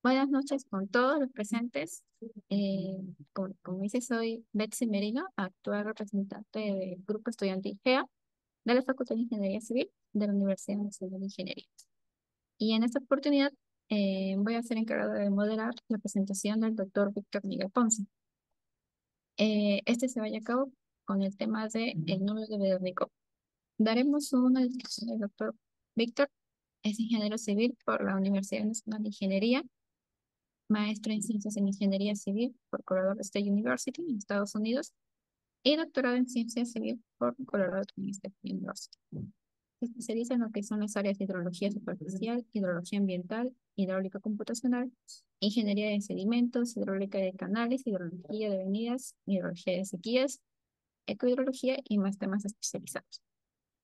Buenas noches con todos los presentes. Como dice, soy Betsy Merino, actual representante del Grupo Estudiantil GEA de la Facultad de Ingeniería Civil de la Universidad Nacional de Ingeniería. Y en esta oportunidad voy a ser encargada de moderar la presentación del doctor Víctor Miguel Ponce. Este se vaya a cabo con el tema de el número de Bedelnikov. Daremos una descripción del doctor Víctor. Es ingeniero civil por la Universidad Nacional de Ingeniería, maestro en Ciencias en Ingeniería Civil por Colorado State University en Estados Unidos y doctorado en Ciencias Civil por Colorado State University. Se especializa en lo que son las áreas de hidrología superficial, hidrología ambiental, hidráulica computacional, ingeniería de sedimentos, hidráulica de canales, hidrología de avenidas, hidrología de sequías, ecohidrología y más temas especializados.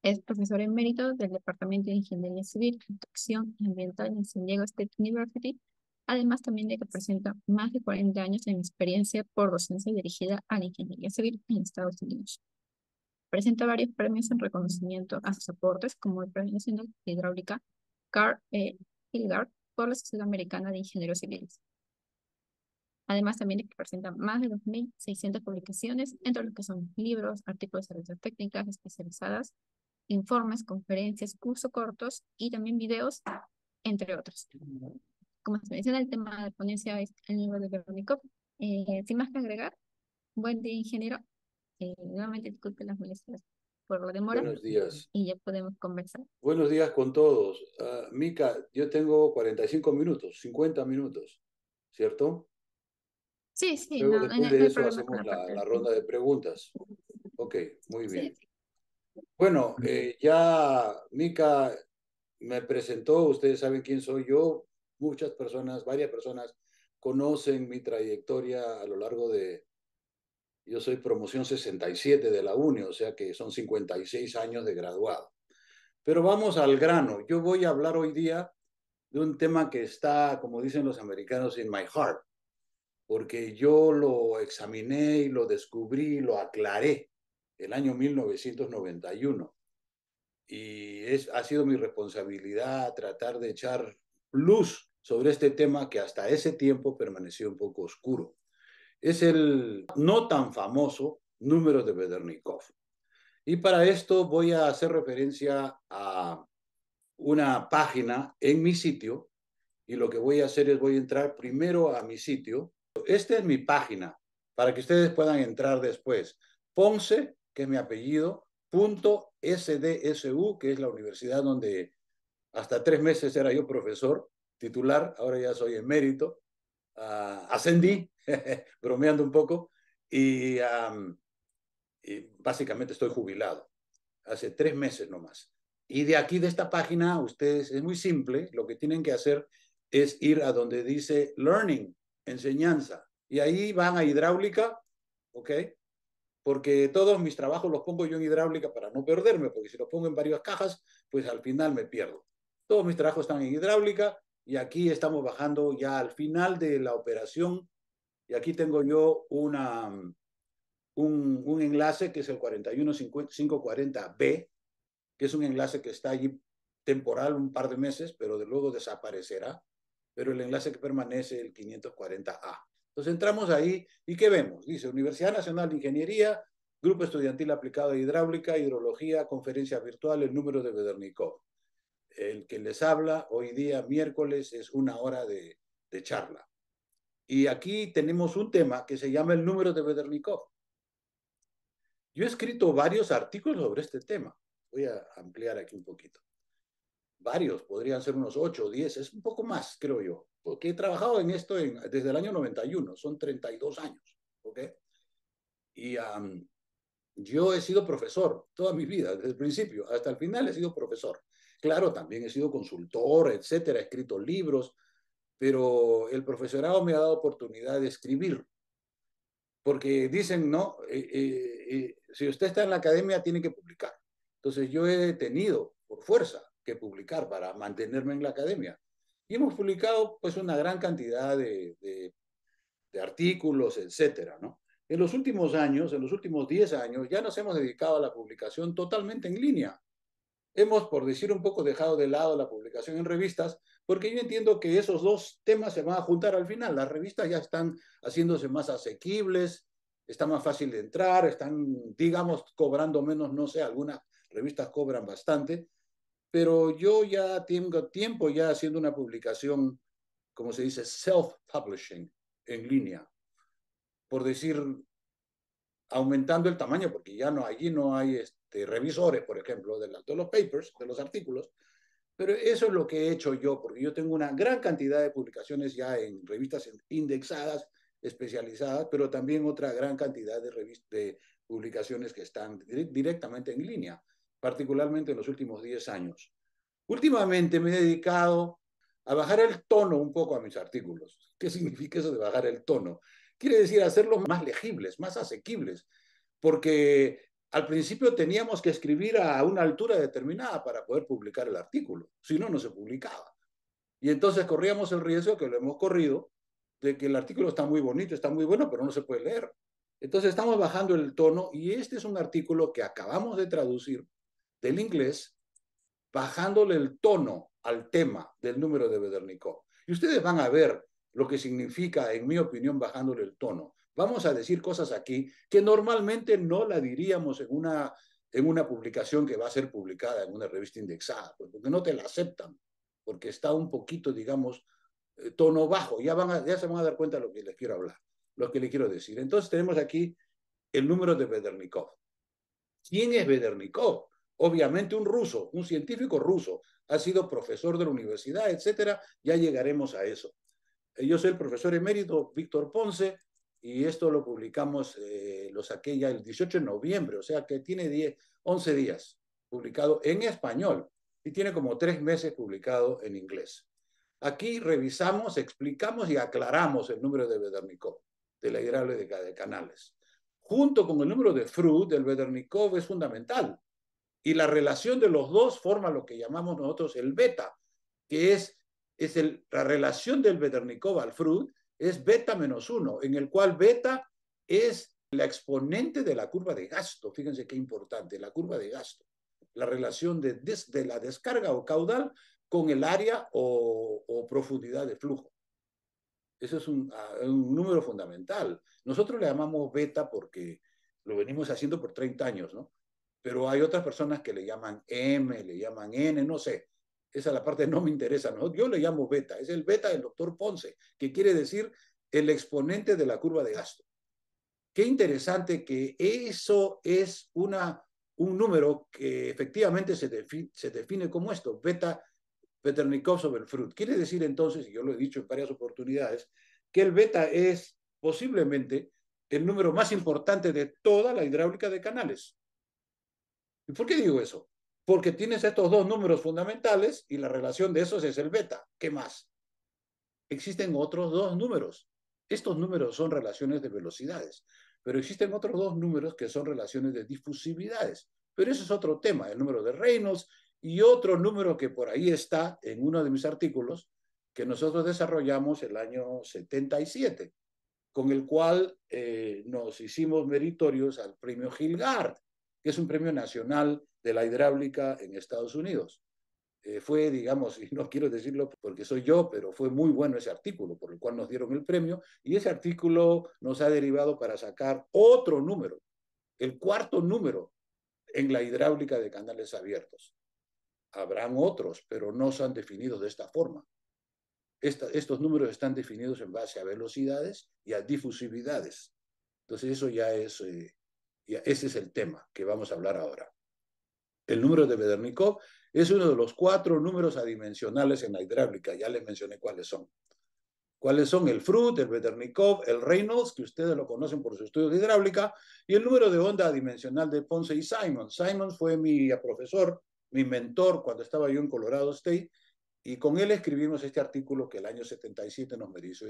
Es profesor emérito del Departamento de Ingeniería Civil, Construcción Ambiental en San Diego State University, además también de que presenta más de 40 años en experiencia por docencia dirigida a la ingeniería civil en Estados Unidos. Presenta varios premios en reconocimiento a sus aportes, como el Premio Nacional de Hidráulica Carl E. Hilgard por la Sociedad Americana de Ingenieros Civiles. Además, también de que presenta más de 2.600 publicaciones, entre los que son libros, artículos de revistas técnicas especializadas, informes, conferencias, cursos cortos y también videos, entre otros. Como se menciona, el tema de ponencia es el libro de Verónica. Sin más que agregar, buen día, ingeniero. Nuevamente disculpe las molestias por la demora Buenos días. y ya podemos conversar. Buenos días con todos. Mica, yo tengo 45 minutos, 50 minutos, ¿cierto? Sí, sí, Luego, no, después no de hay eso, problema con hacemos la parte la del ronda tiempo. de preguntas. Ok, muy Sí, bien. Bueno, ya Mica me presentó, ustedes saben quién soy yo. Muchas personas, varias personas conocen mi trayectoria a lo largo de... Yo soy promoción 67 de la UNI, o sea que son 56 años de graduado. Pero vamos al grano. Yo voy a hablar hoy día de un tema que está, como dicen los americanos, in my heart, porque yo lo examiné y lo descubrí, lo aclaré el año 1991. Ha sido mi responsabilidad tratar de echar luz sobre este tema que hasta ese tiempo permaneció un poco oscuro. Es el no tan famoso número de Bedelnikov. Y para esto voy a hacer referencia a una página en mi sitio y lo que voy a hacer es voy a entrar primero a mi sitio. Esta es mi página para que ustedes puedan entrar después. Ponce, que es mi apellido, punto SDSU, que es la universidad donde hasta 3 meses era yo profesor titular, ahora ya soy emérito. Ascendí, bromeando un poco, y básicamente estoy jubilado hace 3 meses nomás. Y de aquí, de esta página, ustedes, es muy simple, lo que tienen que hacer es ir a donde dice Learning, enseñanza, y ahí van a hidráulica, ¿ok? Porque todos mis trabajos los pongo yo en hidráulica para no perderme, porque si los pongo en varias cajas, pues al final me pierdo. Todos mis trabajos están en hidráulica y aquí estamos bajando ya al final de la operación y aquí tengo yo un enlace que es el 41540B, que es un enlace que está allí temporal un par de meses, pero de luego desaparecerá, pero el enlace que permanece es el 540A. Entonces entramos ahí y ¿qué vemos? Dice Universidad Nacional de Ingeniería, Grupo Estudiantil Aplicado a Hidráulica, Hidrología, Conferencia Virtual, el número de Bedelnikov. El que les habla hoy día, miércoles, es 1 hora de charla. Y aquí tenemos un tema que se llama el número de Bedelnikov. Yo he escrito varios artículos sobre este tema. Voy a ampliar aquí un poquito. Varios, podrían ser unos 8 o 10, es un poco más, creo yo, porque he trabajado en esto desde el año 91, son 32 años, ¿ok? Y yo he sido profesor toda mi vida, desde el principio hasta el final he sido profesor. Claro, también he sido consultor, etcétera, he escrito libros, pero el profesorado me ha dado oportunidad de escribir, porque dicen, no, si usted está en la academia tiene que publicar. Entonces yo he tenido, por fuerza, que publicar para mantenerme en la academia. Y hemos publicado pues una gran cantidad de artículos, etcétera, ¿no? En los últimos años, en los últimos 10 años, ya nos hemos dedicado a la publicación totalmente en línea. hemos, por decir un poco, dejado de lado la publicación en revistas, porque yo entiendo que esos dos temas se van a juntar al final. Las revistas ya están haciéndose más asequibles, está más fácil de entrar, están, digamos, cobrando menos, no sé, algunas revistas cobran bastante, pero yo ya tengo tiempo ya haciendo una publicación, como se dice, self-publishing, en línea, por decir, aumentando el tamaño, porque ya no, allí no hay revisores, por ejemplo, de los papers, de los artículos, pero eso es lo que he hecho yo, porque yo tengo una gran cantidad de publicaciones ya en revistas indexadas, especializadas, pero también otra gran cantidad de publicaciones que están directamente en línea, particularmente en los últimos 10 años. Últimamente me he dedicado a bajar el tono un poco a mis artículos. ¿Qué significa eso de bajar el tono? Quiere decir hacerlos más legibles, más asequibles, porque al principio teníamos que escribir a una altura determinada para poder publicar el artículo, si no, no se publicaba. Y entonces corríamos el riesgo, que lo hemos corrido, de que el artículo está muy bonito, está muy bueno, pero no se puede leer. Entonces estamos bajando el tono y este es un artículo que acabamos de traducir del inglés, bajándole el tono al tema del número de Bedernikov. Y ustedes van a ver lo que significa, en mi opinión, bajándole el tono. Vamos a decir cosas aquí que normalmente no la diríamos en una publicación que va a ser publicada en una revista indexada, porque no te la aceptan, porque está un poquito, digamos, tono bajo. Ya se van a dar cuenta de lo que les quiero hablar, lo que les quiero decir. Entonces tenemos aquí el número de Bedernikov. ¿Quién es Bedernikov? Obviamente un ruso, un científico ruso. Ha sido profesor de la universidad, etcétera. Ya llegaremos a eso. Yo soy el profesor emérito Víctor Ponce y esto lo publicamos, lo saqué ya el 18 de noviembre, o sea que tiene 11 días publicado en español y tiene como 3 meses publicado en inglés. Aquí revisamos, explicamos y aclaramos el número de Bedernikov, de la hidráulica de canales. Junto con el número de Freud, el Bedernikov es fundamental. Y la relación de los dos forma lo que llamamos nosotros el beta, que la relación del Bedernikov al Freud es beta menos uno, en el cual beta es la exponente de la curva de gasto. Fíjense qué importante, la curva de gasto. La relación de la descarga o caudal con el área o profundidad de flujo. Eso es un número fundamental. Nosotros le llamamos beta porque lo venimos haciendo por 30 años, ¿no? Pero hay otras personas que le llaman M, le llaman N, no sé. Esa la parte no me interesa, ¿no? Yo le llamo beta, es el beta del doctor Ponce, que quiere decir el exponente de la curva de gasto. Qué interesante que eso es un número que efectivamente se define como esto, beta Bedernikov sobre el Freud. Quiere decir entonces, y yo lo he dicho en varias oportunidades, que el beta es posiblemente el número más importante de toda la hidráulica de canales. ¿Y por qué digo eso? Porque tienes estos dos números fundamentales y la relación de esos es el beta. ¿Qué más? Existen otros dos números. Estos números son relaciones de velocidades, pero existen otros dos números que son relaciones de difusividades. Pero eso es otro tema, el número de Reynolds y otro número que por ahí está en uno de mis artículos que nosotros desarrollamos el año 77, con el cual nos hicimos meritorios al premio Hilgard, que es un premio nacional de la hidráulica en Estados Unidos. Fue, digamos, y no quiero decirlo porque soy yo, pero fue muy bueno ese artículo por el cual nos dieron el premio y ese artículo nos ha derivado para sacar otro número, el cuarto número en la hidráulica de canales abiertos. Habrán otros, pero no son definidos de esta forma. Estos números están definidos en base a velocidades y a difusividades. Entonces eso ese es el tema que vamos a hablar ahora. El número de Bedernikov es uno de los 4 números adimensionales en la hidráulica. Ya les mencioné cuáles son. ¿Cuáles son? El Freud, el Bedernikov, el Reynolds, que ustedes lo conocen por su estudio de hidráulica, y el número de onda adimensional de Ponce y Simons. Simons fue mi profesor, mi mentor cuando estaba yo en Colorado State, y con él escribimos este artículo que el año 77 nos mereció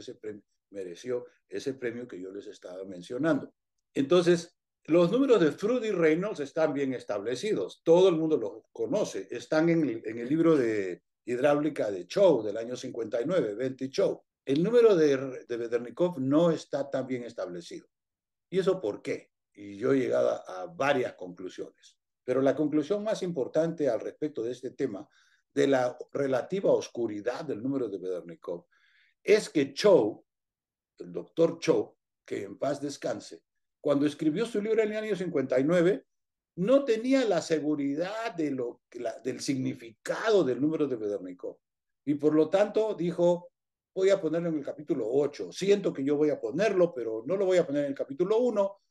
ese premio que yo les estaba mencionando. Entonces, los números de Freud y Reynolds están bien establecidos. Todo el mundo los conoce. Están en el libro de hidráulica de Chow del año 59, Benty Chow. El número de Bedernikov no está tan bien establecido. ¿Y eso por qué? Y yo he llegado a varias conclusiones. Pero la conclusión más importante al respecto de este tema, de la relativa oscuridad del número de Bedernikov, es que Chow, el doctor Chow, que en paz descanse, cuando escribió su libro en el año 59, no tenía la seguridad del significado del número de Bedernikov. Y por lo tanto dijo, voy a ponerlo en el capítulo 8. Siento que yo voy a ponerlo, pero no lo voy a poner en el capítulo 1,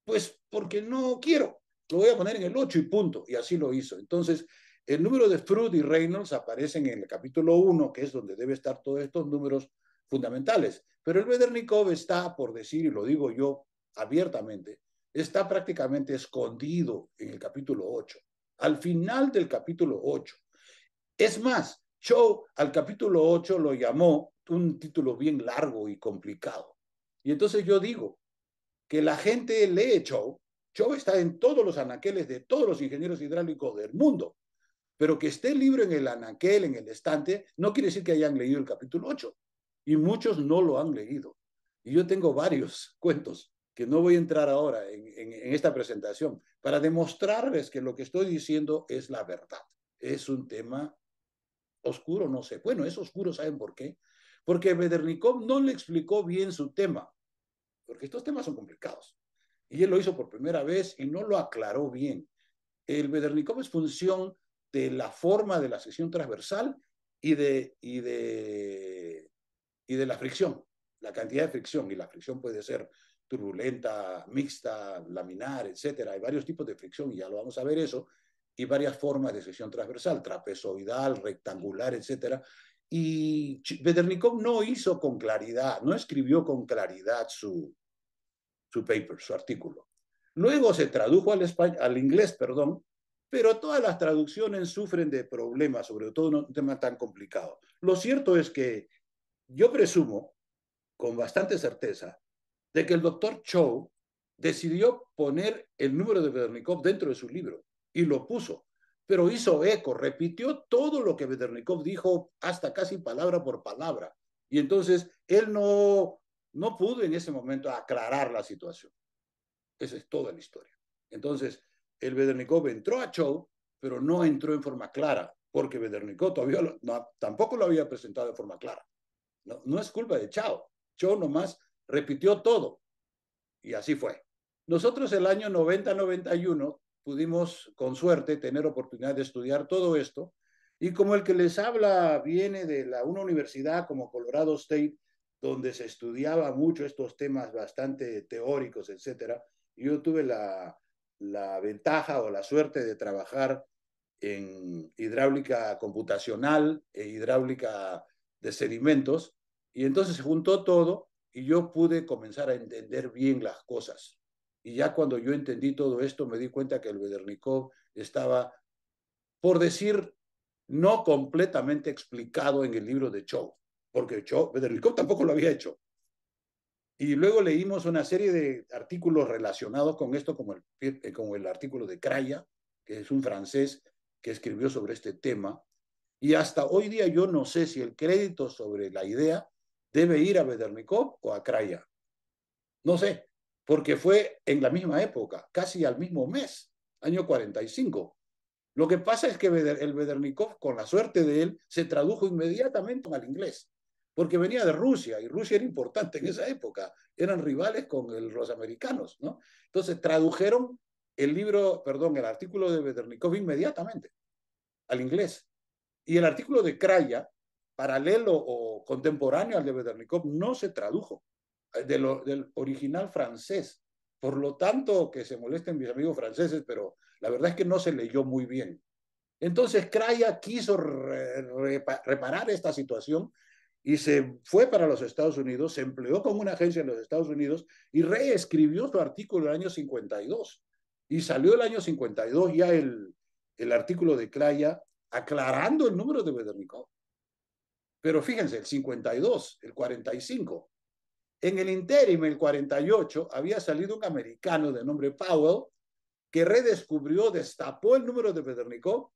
pues porque no quiero. Lo voy a poner en el 8 y punto. Y así lo hizo. Entonces, el número de Freud y Reynolds aparecen en el capítulo 1, que es donde debe estar todos estos números fundamentales. Pero el Bedernikov está, por decir, y lo digo yo abiertamente, está prácticamente escondido en el capítulo 8. Al final del capítulo 8. Es más, Shaw al capítulo 8 lo llamó un título bien largo y complicado. Y entonces yo digo que la gente lee Shaw. Shaw está en todos los anaqueles de todos los ingenieros hidráulicos del mundo, pero que esté el libro en el anaquel, en el estante, no quiere decir que hayan leído el capítulo 8. Y muchos no lo han leído. Y yo tengo varios cuentos que no voy a entrar ahora en esta presentación para demostrarles que lo que estoy diciendo es la verdad. Es un tema oscuro, no sé. Bueno, es oscuro, ¿saben por qué? Porque Bedernikov no le explicó bien su tema, porque estos temas son complicados. Y él lo hizo por primera vez y no lo aclaró bien. El Bedernikov es función de la forma de la sección transversal y de la fricción, la cantidad de fricción. Y la fricción puede ser turbulenta, mixta, laminar, etcétera. Hay varios tipos de fricción y ya lo vamos a ver eso. Y varias formas de sección transversal, trapezoidal, rectangular, etcétera. Y Bedernikov no hizo con claridad, no escribió con claridad su paper, su artículo. Luego se tradujo al inglés, perdón, pero todas las traducciones sufren de problemas, sobre todo en un tema tan complicado. Lo cierto es que yo presumo, con bastante certeza, de que el doctor Chow decidió poner el número de Bedernikov dentro de su libro y lo puso, pero hizo eco, repitió todo lo que Bedernikov dijo hasta casi palabra por palabra. Y entonces él no pudo en ese momento aclarar la situación. Esa es toda la historia. Entonces, el Bedernikov entró a Chow, pero no entró en forma clara, porque Bedernikov todavía tampoco lo había presentado de forma clara. No es culpa de Chow. Chow nomás repitió todo y así fue. Nosotros el año 90-91 pudimos, con suerte, tener oportunidad de estudiar todo esto. Y como el que les habla viene de una universidad como Colorado State, donde se estudiaba mucho estos temas bastante teóricos, etcétera, yo tuve la ventaja o la suerte de trabajar en hidráulica computacional e hidráulica de sedimentos, y entonces se juntó todo y yo pude comenzar a entender bien las cosas. Y ya cuando yo entendí todo esto, me di cuenta que el Bedernikov estaba, por decir, no completamente explicado en el libro de Chow, porque Bedernikov tampoco lo había hecho. Y luego leímos una serie de artículos relacionados con esto, como el artículo de Craya, que es un francés que escribió sobre este tema. Y hasta hoy día yo no sé si el crédito sobre la idea debe ir a Bedernikov o a Craya. No sé, porque fue en la misma época, casi al mismo mes, año 45. Lo que pasa es que el Bedernikov, con la suerte de él, se tradujo inmediatamente al inglés, porque venía de Rusia, y Rusia era importante en esa época, eran rivales con los americanos, ¿no? Entonces tradujeron el artículo de Bedernikov inmediatamente al inglés. Y el artículo de Craya, paralelo o contemporáneo al de Bedernikov, no se tradujo del original francés. Por lo tanto, que se molesten mis amigos franceses, pero la verdad es que no se leyó muy bien. Entonces, Craya quiso reparar esta situación y se fue para los Estados Unidos, se empleó como una agencia en los Estados Unidos y reescribió su artículo en el año 52. Y salió el año 52 ya el artículo de Craya aclarando el número de Bedernikov. Pero fíjense, el 52, el 45. En el interim, el 48, había salido un americano de nombre Powell que redescubrió, destapó el número de Bedernikov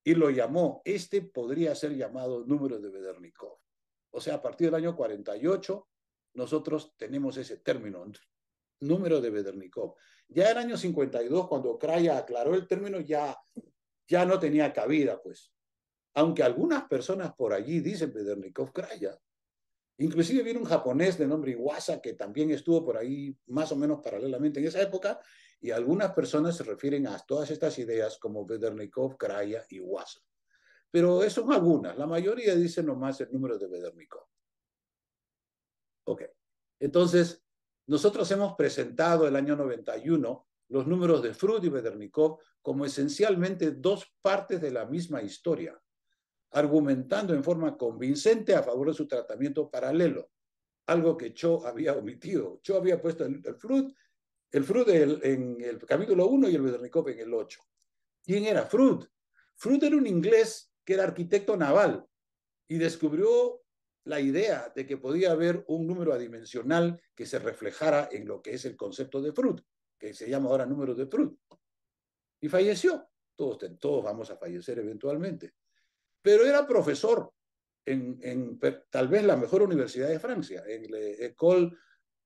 y lo llamó. Este podría ser llamado número de Bedernikov. O sea, a partir del año 48, nosotros tenemos ese término, número de Bedernikov. Ya en el año 52, cuando Kraya aclaró el término, ya no tenía cabida, pues. Aunque algunas personas por allí dicen Bedernikov Kraya. Inclusive viene un japonés de nombre Iwasa que también estuvo por ahí más o menos paralelamente en esa época, y algunas personas se refieren a todas estas ideas como Bedernikov, Kraya y Iwasa. Pero son algunas, la mayoría dicen nomás el número de Bedernikov. Ok, entonces nosotros hemos presentado el año 91 los números de Freud y Bedernikov como esencialmente dos partes de la misma historia, argumentando en forma convincente a favor de su tratamiento paralelo, algo que Cho había omitido. Cho había puesto el Freud en el capítulo 1 y el Bedernikov en el 8. ¿Quién era Freud? Freud era un inglés que era arquitecto naval y descubrió la idea de que podía haber un número adimensional que se reflejara en lo que es el concepto de Freud, que se llama ahora número de Freud. Y falleció. Todos vamos a fallecer eventualmente. Pero era profesor en tal vez la mejor universidad de Francia, en la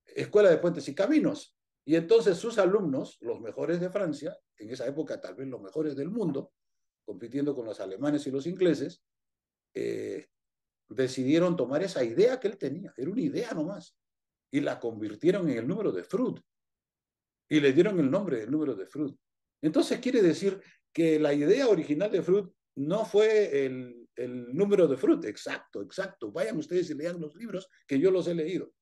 Escuela de Puentes y Caminos. Y entonces sus alumnos, los mejores de Francia, en esa época tal vez los mejores del mundo, compitiendo con los alemanes y los ingleses, decidieron tomar esa idea que él tenía, era una idea nomás, y la convirtieron en el número de Freud, y le dieron el nombre del número de Freud. Entonces quiere decir que la idea original de Freud no fue el número de Freud, exacto, exacto. Vayan ustedes y lean los libros que yo los he leído.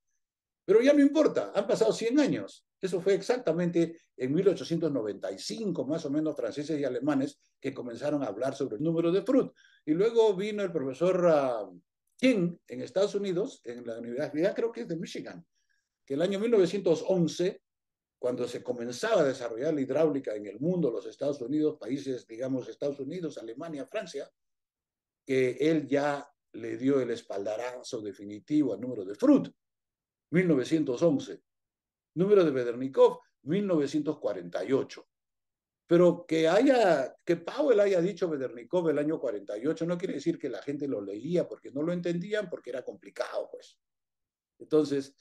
Pero ya no importa, han pasado 100 años. Eso fue exactamente en 1895, más o menos, franceses y alemanes que comenzaron a hablar sobre el número de Freud. Y luego vino el profesor King en Estados Unidos, en la universidad, creo que es de Michigan, que el año 1911, cuando se comenzaba a desarrollar la hidráulica en el mundo, los Estados Unidos, países, digamos, Estados Unidos, Alemania, Francia, que él ya le dio el espaldarazo definitivo al número de Freud, 1911. Número de Bedernikov, 1948. Pero que Powell haya dicho Bedernikov el año 48 no quiere decir que la gente lo leía porque no lo entendían, porque era complicado, pues. Entonces,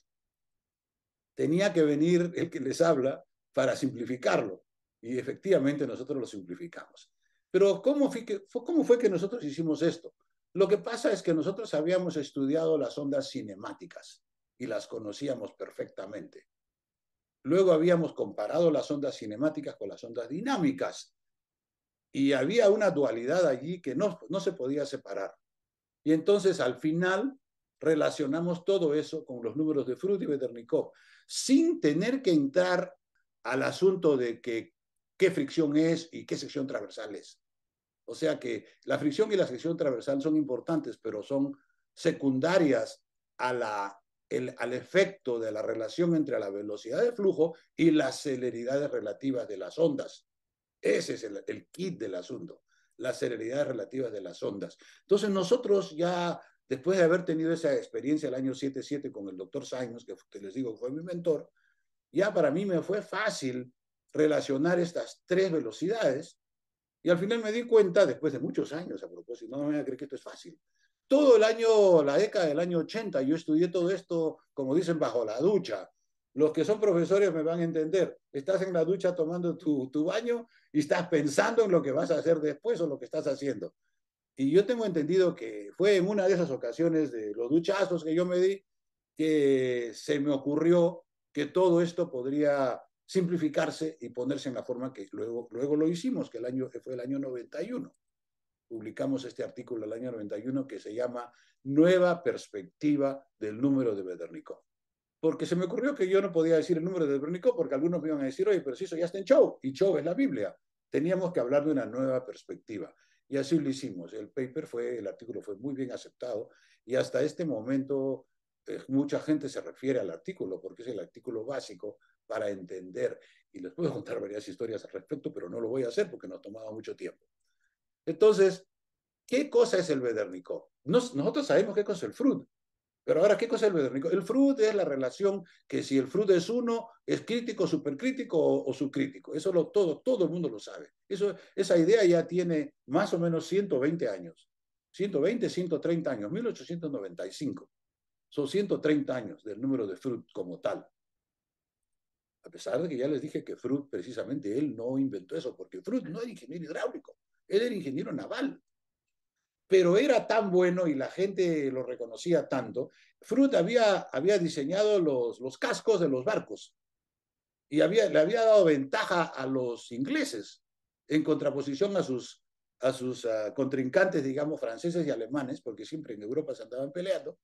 tenía que venir el que les habla para simplificarlo. Y efectivamente nosotros lo simplificamos. Pero ¿cómo fue que nosotros hicimos esto? Lo que pasa es que nosotros habíamos estudiado las ondas cinemáticas y las conocíamos perfectamente. Luego habíamos comparado las ondas cinemáticas con las ondas dinámicas y había una dualidad allí que no se podía separar. Y entonces al final relacionamos todo eso con los números de Freud y Bedernikov, sin tener que entrar al asunto de qué fricción es y qué sección transversal es. O sea que la fricción y la sección transversal son importantes, pero son secundarias al efecto de la relación entre la velocidad de flujo y las celeridades relativas de las ondas. Ese es el kit del asunto, las celeridades relativas de las ondas. Entonces nosotros ya, después de haber tenido esa experiencia el año 77 con el doctor Simons, que les digo que fue mi mentor, ya para mí me fue fácil relacionar estas tres velocidades y al final me di cuenta, después de muchos años, a propósito, no me voy a creer que esto es fácil. Todo el año, la década del año 80, yo estudié todo esto, como dicen, bajo la ducha. Los que son profesores me van a entender. Estás en la ducha tomando tu baño y estás pensando en lo que vas a hacer después o lo que estás haciendo. Y yo tengo entendido que fue en una de esas ocasiones de los duchazos que yo me di que se me ocurrió que todo esto podría simplificarse y ponerse en la forma que luego lo hicimos, que fue el año 91. Publicamos este artículo el año 91 que se llama Nueva perspectiva del número de Bedernikov. Porque se me ocurrió que yo no podía decir el número de Bedernikov porque algunos me iban a decir, oye, pero si eso ya está en Cho, y Cho es la Biblia. Teníamos que hablar de una nueva perspectiva. Y así lo hicimos. El artículo fue muy bien aceptado y hasta este momento mucha gente se refiere al artículo porque es el artículo básico para entender. Y les puedo contar varias historias al respecto, pero no lo voy a hacer porque nos tomaba mucho tiempo. Entonces, ¿qué cosa es el Bedernikov? Nosotros sabemos qué cosa es el Freud, pero ahora, ¿qué cosa es el Bedernikov? El Freud es la relación que si el Freud es uno, es crítico, supercrítico o subcrítico. Eso todo el mundo lo sabe. Esa idea ya tiene más o menos 120 años. 120, 130 años, 1895. Son 130 años del número de Freud como tal. A pesar de que ya les dije que Freud, precisamente, él no inventó eso, porque Freud no era ingeniero hidráulico, él era ingeniero naval, pero era tan bueno y la gente lo reconocía tanto. Freud había diseñado los cascos de los barcos y le había dado ventaja a los ingleses en contraposición a sus contrincantes, digamos, franceses y alemanes, porque siempre en Europa se andaban peleando.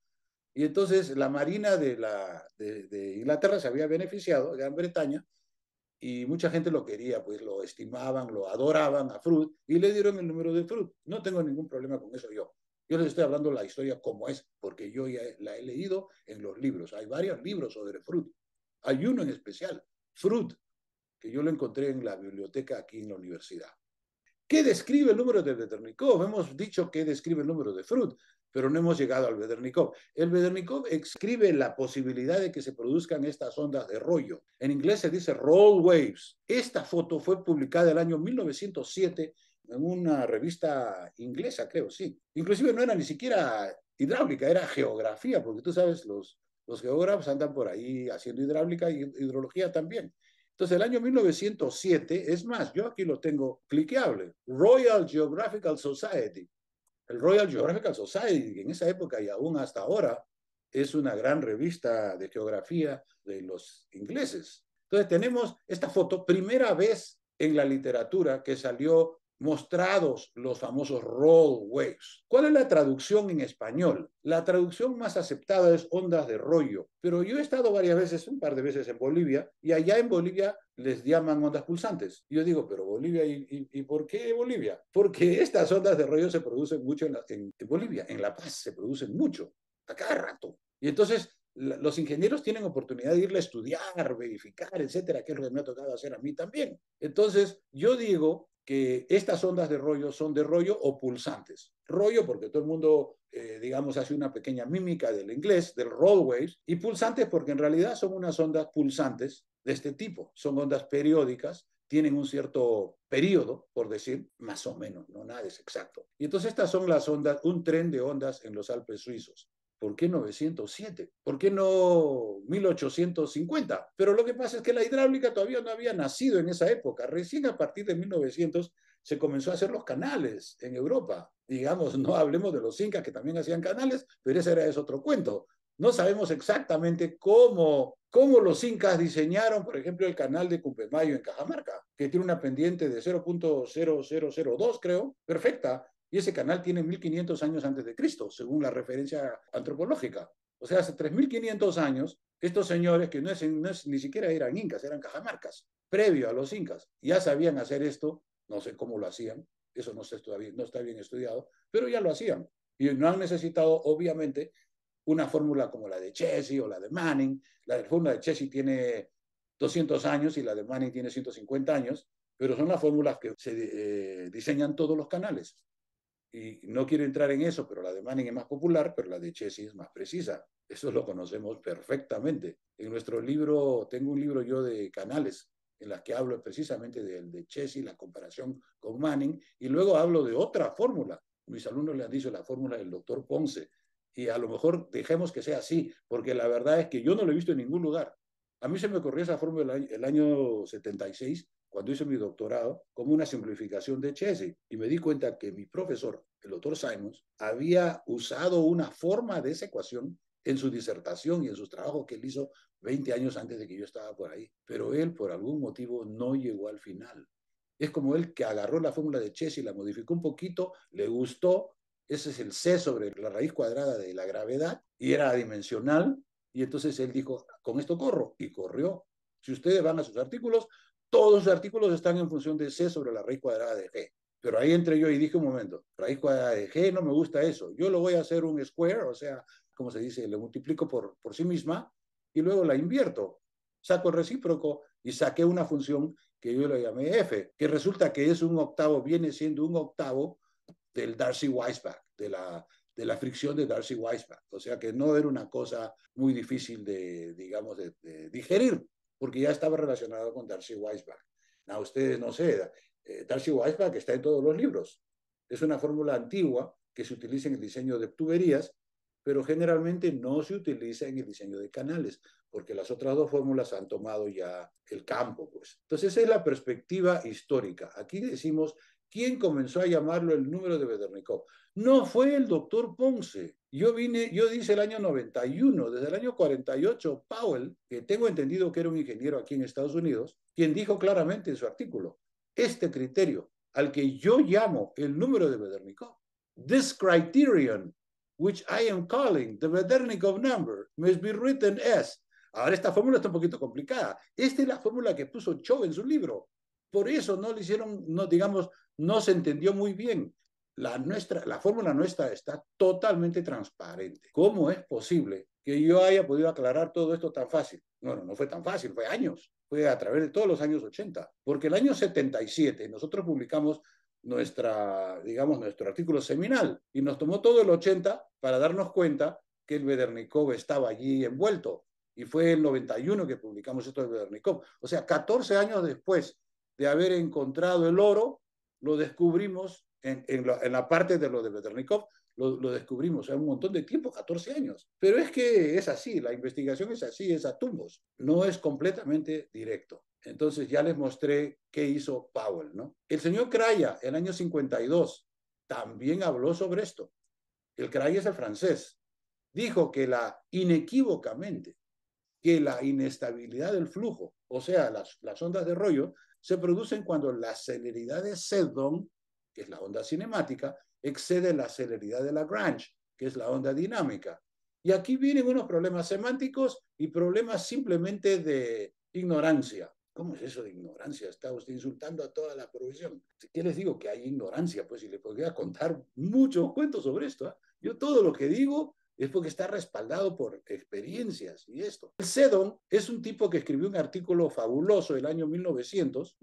Y entonces la marina de Inglaterra se había beneficiado, de Gran Bretaña, y mucha gente lo quería, pues lo estimaban, lo adoraban a Freud y le dieron el número de Freud. No tengo ningún problema con eso yo. Yo les estoy hablando la historia como es, porque yo ya la he leído en los libros. Hay varios libros sobre Freud. Hay uno en especial, Freud, que yo lo encontré en la biblioteca aquí en la universidad. ¿Qué describe el número de Bedernikov? Hemos dicho que describe el número de Freud, pero no hemos llegado al Bedernikov. El Bedernikov escribe la posibilidad de que se produzcan estas ondas de rollo. En inglés se dice roll waves. Esta foto fue publicada el año 1907 en una revista inglesa, creo, sí. Inclusive no era ni siquiera hidráulica, era geografía, porque tú sabes, los geógrafos andan por ahí haciendo hidráulica y hidrología también. Entonces, el año 1907, es más, yo aquí lo tengo cliqueable, Royal Geographical Society. El Royal Geographical Society, que en esa época y aún hasta ahora es una gran revista de geografía de los ingleses. Entonces, tenemos esta foto, primera vez en la literatura que salió mostrados los famosos roll waves. ¿Cuál es la traducción en español? La traducción más aceptada es ondas de rollo, pero yo he estado varias veces, un par de veces en Bolivia, y allá en Bolivia les llaman ondas pulsantes. Y yo digo, pero Bolivia, ¿y por qué Bolivia? Porque estas ondas de rollo se producen mucho en Bolivia, en La Paz se producen mucho, a cada rato. Y entonces los ingenieros tienen oportunidad de irle a estudiar, verificar, etcétera, que es lo que me ha tocado hacer a mí también. Entonces, yo digo que estas ondas de rollo son de rollo o pulsantes. Rollo porque todo el mundo, digamos, hace una pequeña mímica del inglés, del roll waves, y pulsantes porque en realidad son unas ondas pulsantes de este tipo. Son ondas periódicas, tienen un cierto periodo, por decir, más o menos, no nada es exacto. Y entonces estas son las ondas, un tren de ondas en los Alpes suizos. ¿Por qué 907? ¿Por qué no 1850? Pero lo que pasa es que la hidráulica todavía no había nacido en esa época. Recién a partir de 1900 se comenzó a hacer los canales en Europa. Digamos, no hablemos de los incas que también hacían canales, pero ese es otro cuento. No sabemos exactamente cómo los incas diseñaron, por ejemplo, el canal de Cumpemayo en Cajamarca, que tiene una pendiente de 0.0002, creo, perfecta, y ese canal tiene 1500 años antes de Cristo, según la referencia antropológica. O sea, hace 3500 años, estos señores, que ni siquiera eran incas, eran cajamarcas, previo a los incas, ya sabían hacer esto, no sé cómo lo hacían, eso no está bien estudiado, pero ya lo hacían. Y no han necesitado, obviamente, una fórmula como la de Chessy o la de Manning. La fórmula de Chessy tiene 200 años y la de Manning tiene 150 años, pero son las fórmulas que se diseñan todos los canales. Y no quiero entrar en eso, pero la de Manning es más popular, pero la de Chessy es más precisa. Eso lo conocemos perfectamente. En nuestro libro, tengo un libro yo de canales, en las que hablo precisamente del de Chessy, la comparación con Manning, y luego hablo de otra fórmula. Mis alumnos le han dicho la fórmula del doctor Ponce, y a lo mejor dejemos que sea así, porque la verdad es que yo no lo he visto en ningún lugar. A mí se me ocurrió esa fórmula el año 76, cuando hice mi doctorado, como una simplificación de Chessy. Y me di cuenta que mi profesor, el doctor Simons, había usado una forma de esa ecuación en su disertación y en sus trabajos que él hizo 20 años antes de que yo estaba por ahí. Pero él, por algún motivo, no llegó al final. Es como él que agarró la fórmula de Chessy, la modificó un poquito, le gustó, ese es el C sobre la raíz cuadrada de la gravedad, y era adimensional, y entonces él dijo, con esto corro, y corrió. Si ustedes van a sus artículos, todos los artículos están en función de C sobre la raíz cuadrada de G. Pero ahí entré yo y dije un momento, raíz cuadrada de G, no me gusta eso. Yo lo voy a hacer un square, o sea, como se dice, le multiplico por sí misma y luego la invierto. Saco el recíproco y saqué una función que yo le llamé F, que resulta que es un octavo, viene siendo un octavo del Darcy-Weisbach, de la fricción de Darcy-Weisbach. O sea que no era una cosa muy difícil de, digamos, de digerir, porque ya estaba relacionado con Darcy-Weisbach. A ustedes no sé, Darcy-Weisbach está en todos los libros. Es una fórmula antigua que se utiliza en el diseño de tuberías, pero generalmente no se utiliza en el diseño de canales, porque las otras dos fórmulas han tomado ya el campo, pues. Entonces, esa es la perspectiva histórica. Aquí decimos, ¿quién comenzó a llamarlo el número de Bedernikov? No fue el doctor Ponce. Yo dice el año 91, desde el año 48, Powell, que tengo entendido que era un ingeniero aquí en Estados Unidos, quien dijo claramente en su artículo, este criterio al que yo llamo el número de Bedernikov, this criterion, which I am calling the Bedernikov number, must be written as. Ahora esta fórmula está un poquito complicada. Esta es la fórmula que puso Cho en su libro. Por eso no le hicieron, no, digamos, no se entendió muy bien. La fórmula nuestra está totalmente transparente. ¿Cómo es posible que yo haya podido aclarar todo esto tan fácil? Bueno, no fue tan fácil, fue años. Fue a través de todos los años 80. Porque el año 77 nosotros publicamos digamos, nuestro artículo seminal y nos tomó todo el 80 para darnos cuenta que el Bedernikov estaba allí envuelto. Y fue el 91 que publicamos esto del Bedernikov. O sea, 14 años después de haber encontrado el oro, lo descubrimos en la parte de lo de Bedernikov, lo descubrimos, o sea, un montón de tiempo, 14 años. Pero es que es así, la investigación es así, es a tumbos, no es completamente directo. Entonces ya les mostré qué hizo Powell, ¿no? El señor Craya, en el año 52, también habló sobre esto. El Craya es el francés. Dijo que inequívocamente, que la inestabilidad del flujo, o sea, las ondas de rollo, se producen cuando la celeridad de Seddon, que es la onda cinemática, excede la celeridad de Lagrange, que es la onda dinámica. Y aquí vienen unos problemas semánticos y problemas simplemente de ignorancia. ¿Cómo es eso de ignorancia? Está usted insultando a toda la profesión. ¿Qué les digo? Que hay ignorancia, pues, y le podría contar muchos cuentos sobre esto. Yo todo lo que digo es porque está respaldado por experiencias y esto. El Seddon es un tipo que escribió un artículo fabuloso el año 1900,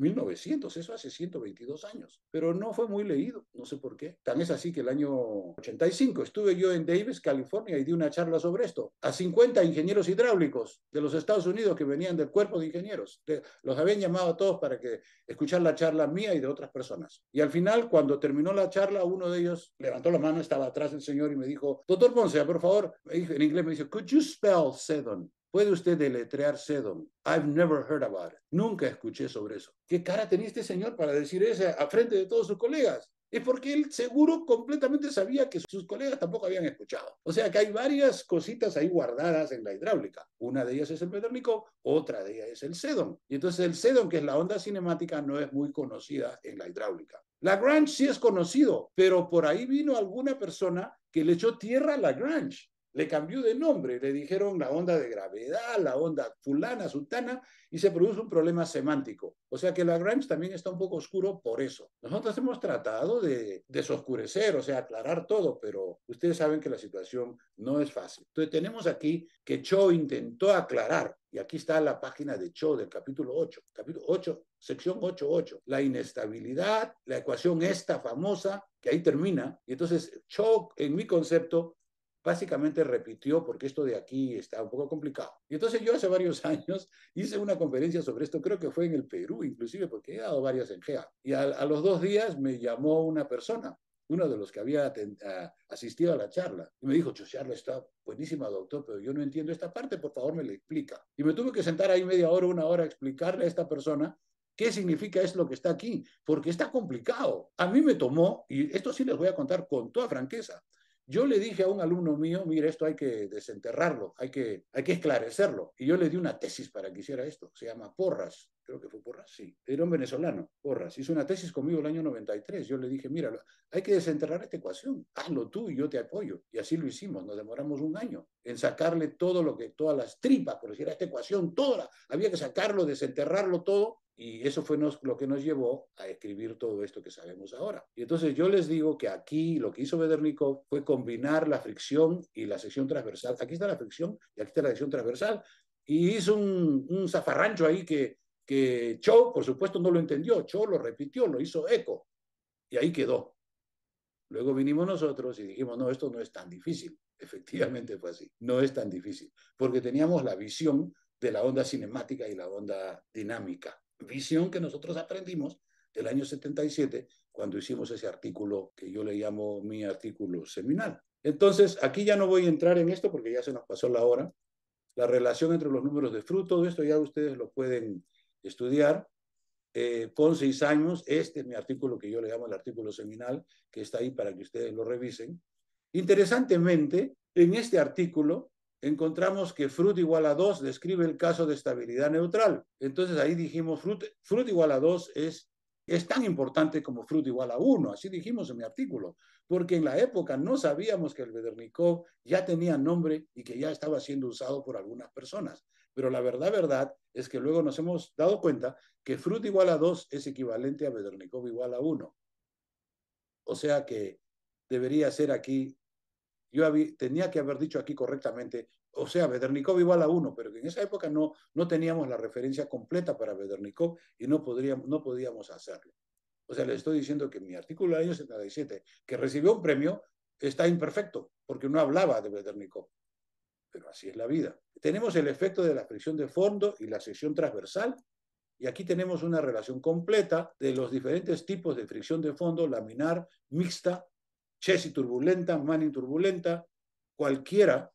eso hace 122 años, pero no fue muy leído, no sé por qué. Tan es así que el año 85 estuve yo en Davis, California, y di una charla sobre esto a 50 ingenieros hidráulicos de los Estados Unidos que venían del cuerpo de ingenieros. Los habían llamado a todos para que escuchar la charla mía y de otras personas. Y al final, cuando terminó la charla, uno de ellos levantó la mano, estaba atrás el señor y me dijo, doctor Ponce, por favor, en inglés me dice, could you spell Seddon? ¿Puede usted deletrear Seddon? I've never heard about it. Nunca escuché sobre eso. ¿Qué cara tenía este señor para decir eso a frente de todos sus colegas? Es porque él seguro completamente sabía que sus colegas tampoco habían escuchado. O sea que hay varias cositas ahí guardadas en la hidráulica. Una de ellas es el Bedernikov, otra de ellas es el Seddon. Y entonces el Seddon, que es la onda cinemática, no es muy conocida en la hidráulica. Lagrange sí es conocido, pero por ahí vino alguna persona que le echó tierra a Lagrange. Le cambió de nombre, le dijeron la onda de gravedad, la onda fulana, sultana, y se produce un problema semántico. O sea que Lagrange también está un poco oscuro por eso. Nosotros hemos tratado de desoscurecer, o sea, aclarar todo, pero ustedes saben que la situación no es fácil. Entonces tenemos aquí que Cho intentó aclarar, y aquí está la página de Cho del capítulo 8, sección 8.8, la inestabilidad, la ecuación esta famosa, que ahí termina, y entonces Cho, en mi concepto, básicamente repitió, porque esto de aquí está un poco complicado. Y entonces yo hace varios años hice una conferencia sobre esto, creo que fue en el Perú inclusive, porque he dado varias en GEA. Y a los 2 días me llamó una persona, uno de los que había asistido a la charla, y me dijo, tu charla está buenísima, doctor, pero yo no entiendo esta parte, por favor me la explica. Y me tuve que sentar ahí media hora, una hora, a explicarle a esta persona qué significa es lo que está aquí, porque está complicado. A mí me tomó, y esto sí les voy a contar con toda franqueza, yo le dije a un alumno mío, mira, esto hay que desenterrarlo, hay que esclarecerlo. Y yo le di una tesis para que hiciera esto. Se llama Porras, creo que fue Porras, sí. Era un venezolano, Porras. Hizo una tesis conmigo el año 93. Yo le dije, mira, hay que desenterrar esta ecuación. Hazlo tú y yo te apoyo. Y así lo hicimos. Nos demoramos un año en sacarle todas las tripas, por decir, a esta ecuación, había que sacarlo, desenterrarlo todo. Y eso fue lo que nos llevó a escribir todo esto que sabemos ahora. Y entonces yo les digo que aquí lo que hizo Bedernikov fue combinar la fricción y la sección transversal. Aquí está la fricción y aquí está la sección transversal. Y hizo un zafarrancho ahí que Cho, por supuesto, no lo entendió. Cho lo repitió, lo hizo eco. Y ahí quedó. Luego vinimos nosotros y dijimos, no, esto no es tan difícil. Efectivamente fue así. No es tan difícil. Porque teníamos la visión de la onda cinemática y la onda dinámica. Visión que nosotros aprendimos del año 77 cuando hicimos ese artículo que yo le llamo mi artículo seminal. Entonces, aquí ya no voy a entrar en esto porque ya se nos pasó la hora. La relación entre los números de Fruit, todo esto ya ustedes lo pueden estudiar. Ponce y Simons, este es mi artículo que yo le llamo el artículo seminal, que está ahí para que ustedes lo revisen. Interesantemente, en este artículo encontramos que Fruit igual a 2 describe el caso de estabilidad neutral. Entonces ahí dijimos Fruit igual a 2 es tan importante como Fruit igual a 1, así dijimos en mi artículo, porque en la época no sabíamos que el Vedernikov ya tenía nombre y que ya estaba siendo usado por algunas personas. Pero la verdad es que luego nos hemos dado cuenta que Fruit igual a 2 es equivalente a Vedernikov igual a 1. O sea que debería ser aquí, tenía que haber dicho aquí correctamente, o sea, Vedernikov igual a 1, pero que en esa época no teníamos la referencia completa para Vedernikov y no podíamos hacerlo. O sea, le estoy diciendo que mi artículo del año 77, que recibió un premio, está imperfecto, porque no hablaba de Vedernikov. Pero así es la vida. Tenemos el efecto de la fricción de fondo y la sección transversal, y aquí tenemos una relación completa de los diferentes tipos de fricción de fondo, laminar, mixta, Chessy turbulenta, Manning turbulenta, cualquiera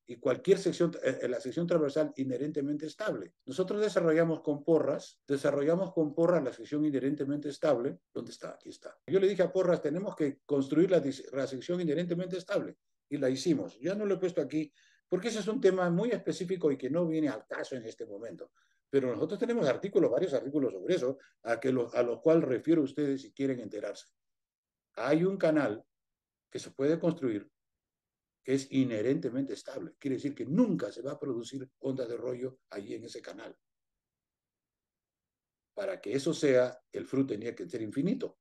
y cualquier sección, la sección transversal inherentemente estable. Nosotros desarrollamos con Porras la sección inherentemente estable. ¿Dónde está? Aquí está. Yo le dije a Porras, tenemos que construir la sección inherentemente estable, y la hicimos. Ya no lo he puesto aquí, porque ese es un tema muy específico y que no viene al caso en este momento. Pero nosotros tenemos varios artículos sobre eso, a los cuales refiero a ustedes si quieren enterarse. Hay un canal que se puede construir que es inherentemente estable. Quiere decir que nunca se va a producir ondas de rollo allí en ese canal. Para que eso sea, el Fruit tenía que ser infinito.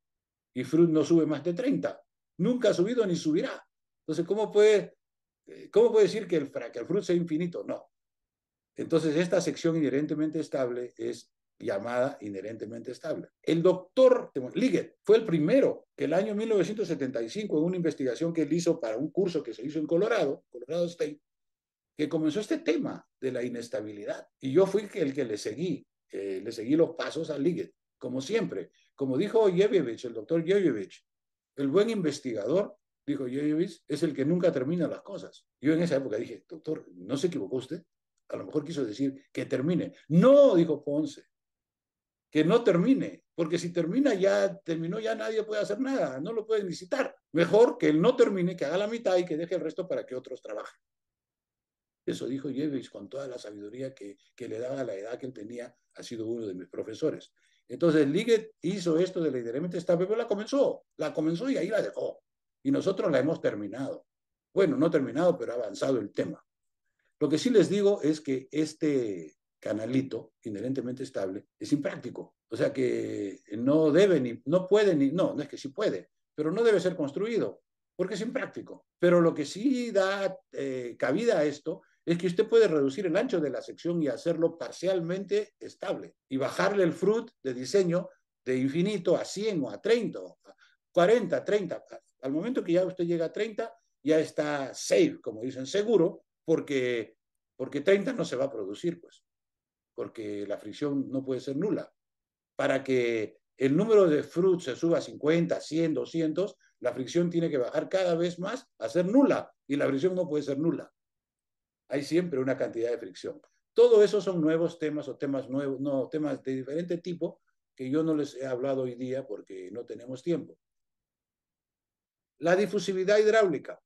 Y Fruit no sube más de 30. Nunca ha subido ni subirá. Entonces, ¿cómo puede decir que el Fruit sea infinito? No. Entonces, esta sección inherentemente estable es llamada inherentemente estable. El doctor Liggett fue el primero que el año 1975, en una investigación que él hizo para un curso que se hizo en Colorado State, que comenzó este tema de la inestabilidad. Y yo fui el que le seguí los pasos a Liggett, como siempre. Como dijo Yevevich, el doctor Yevevich, el buen investigador, dijo Yevevich, es el que nunca termina las cosas. Yo en esa época dije, doctor, ¿no se equivocó usted? A lo mejor quiso decir que termine. No, dijo Ponce, que no termine, porque si termina ya, terminó, ya nadie puede hacer nada, no lo pueden visitar. Mejor que él no termine, que haga la mitad y que deje el resto para que otros trabajen. Eso dijo Jevich con toda la sabiduría que le daba a la edad que él tenía, ha sido uno de mis profesores. Entonces Liggett hizo esto de la inherentemente estable, pero la comenzó y ahí la dejó. Y nosotros la hemos terminado. Bueno, no terminado, pero ha avanzado el tema. Lo que sí les digo es que este canalito inherentemente estable es impráctico. O sea que no debe ni, no puede ni, no es que sí puede, pero no debe ser construido porque es impráctico. Pero lo que sí da cabida a esto es que usted puede reducir el ancho de la sección y hacerlo parcialmente estable y bajarle el fruit de diseño de infinito a 100 o a 30, a 40, 30. Al momento que ya usted llega a 30, ya está safe, como dicen, seguro, porque 30 no se va a producir, pues, porque la fricción no puede ser nula. Para que el número de fruits se suba a 50, 100, 200, la fricción tiene que bajar cada vez más a ser nula, y la fricción no puede ser nula. Hay siempre una cantidad de fricción. Todo eso son nuevos temas o temas nuevos, no, temas de diferente tipo que yo no les he hablado hoy día porque no tenemos tiempo. La difusividad hidráulica.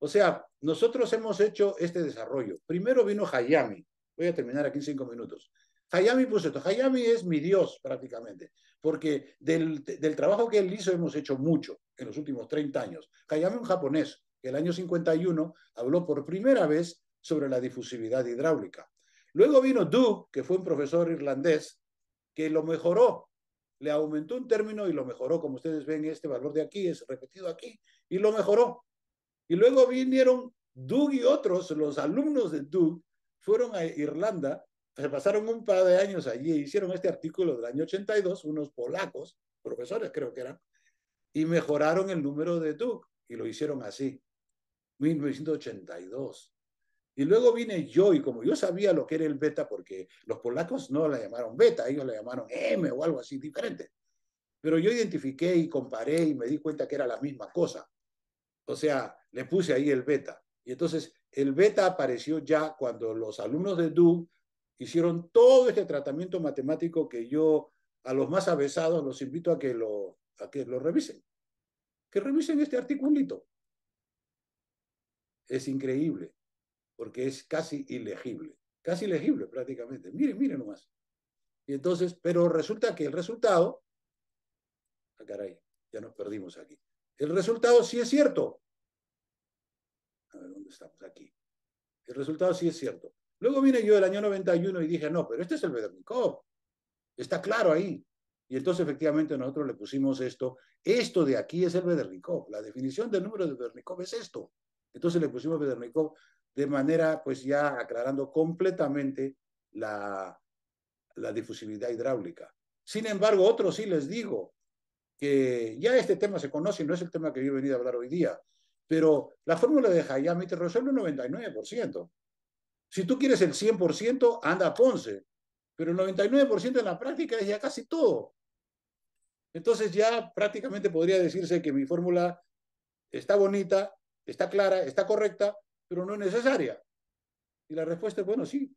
O sea, nosotros hemos hecho este desarrollo. Primero vino Hayami. Voy a terminar aquí en 5 minutos. Hayami puso esto. Hayami es mi Dios prácticamente, porque del trabajo que él hizo hemos hecho mucho en los últimos 30 años. Hayami, un japonés, que el año 51 habló por primera vez sobre la difusividad hidráulica. Luego vino Doug, que fue un profesor irlandés, que lo mejoró. Le aumentó un término y lo mejoró. Como ustedes ven, este valor de aquí es repetido aquí y lo mejoró. Y luego vinieron Doug y otros, los alumnos de Doug, fueron a Irlanda, se pasaron un par de años allí e hicieron este artículo del año 82, unos polacos, profesores creo que eran, y mejoraron el número de Doug, y lo hicieron así, 1982. Y luego vine yo, y como yo sabía lo que era el beta, porque los polacos no la llamaron beta, ellos la llamaron M o algo así diferente. Pero yo identifiqué y comparé y me di cuenta que era la misma cosa. O sea, le puse ahí el beta. Y entonces el beta apareció ya cuando los alumnos de DU hicieron todo este tratamiento matemático que yo a los más avesados los invito a que lo revisen. Que revisen este articulito. Es increíble, porque es casi ilegible prácticamente. Miren, miren nomás. Y entonces, pero resulta que el resultado, ah, caray, ya nos perdimos aquí. El resultado sí es cierto. A ver, ¿dónde estamos? Aquí. El resultado sí es cierto. Luego vine yo el año 91 y dije, no, pero este es el Vedernikov. Está claro ahí. Y entonces efectivamente nosotros le pusimos esto. Esto de aquí es el Vedernikov. La definición del número de Vedernikov es esto. Entonces le pusimos Vedernikov de manera, pues ya aclarando completamente la difusividad hidráulica. Sin embargo, otros sí les digo que ya este tema se conoce y no es el tema que yo he venido a hablar hoy día, pero la fórmula de Hayami te resuelve el 99%. Si tú quieres el 100%, anda a Ponce, pero el 99% en la práctica es ya casi todo. Entonces ya prácticamente podría decirse que mi fórmula está bonita, está clara, está correcta, pero no es necesaria. Y la respuesta es, bueno, sí,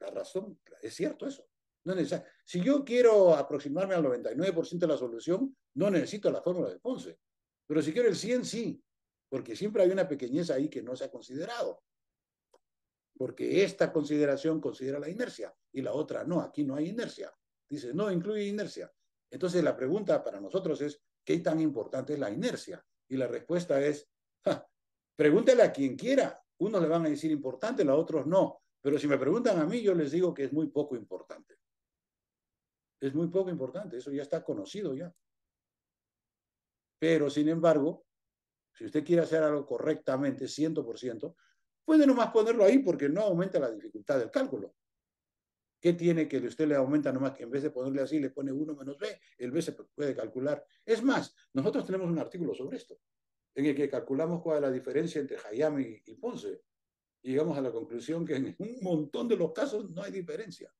la razón, es cierto eso. No es necesario. Si yo quiero aproximarme al 99% de la solución, no necesito la fórmula de Ponce. Pero si quiero el 100, sí, porque siempre hay una pequeñez ahí que no se ha considerado. Porque esta consideración considera la inercia y la otra no, aquí no hay inercia. Dice, no incluye inercia. Entonces la pregunta para nosotros es, ¿qué tan importante es la inercia? Y la respuesta es, pregúntele a quien quiera. Unos le van a decir importante, los otros no. Pero si me preguntan a mí, yo les digo que es muy poco importante. Es muy poco importante, eso ya está conocido ya. Pero, sin embargo, si usted quiere hacer algo correctamente, 100%, puede nomás ponerlo ahí porque no aumenta la dificultad del cálculo. ¿Qué tiene que usted le aumenta nomás que en vez de ponerle así, le pone 1 menos b? El b se puede calcular. Es más, nosotros tenemos un artículo sobre esto, en el que calculamos cuál es la diferencia entre Hayami y Ponce. Y llegamos a la conclusión que en un montón de los casos no hay diferencia.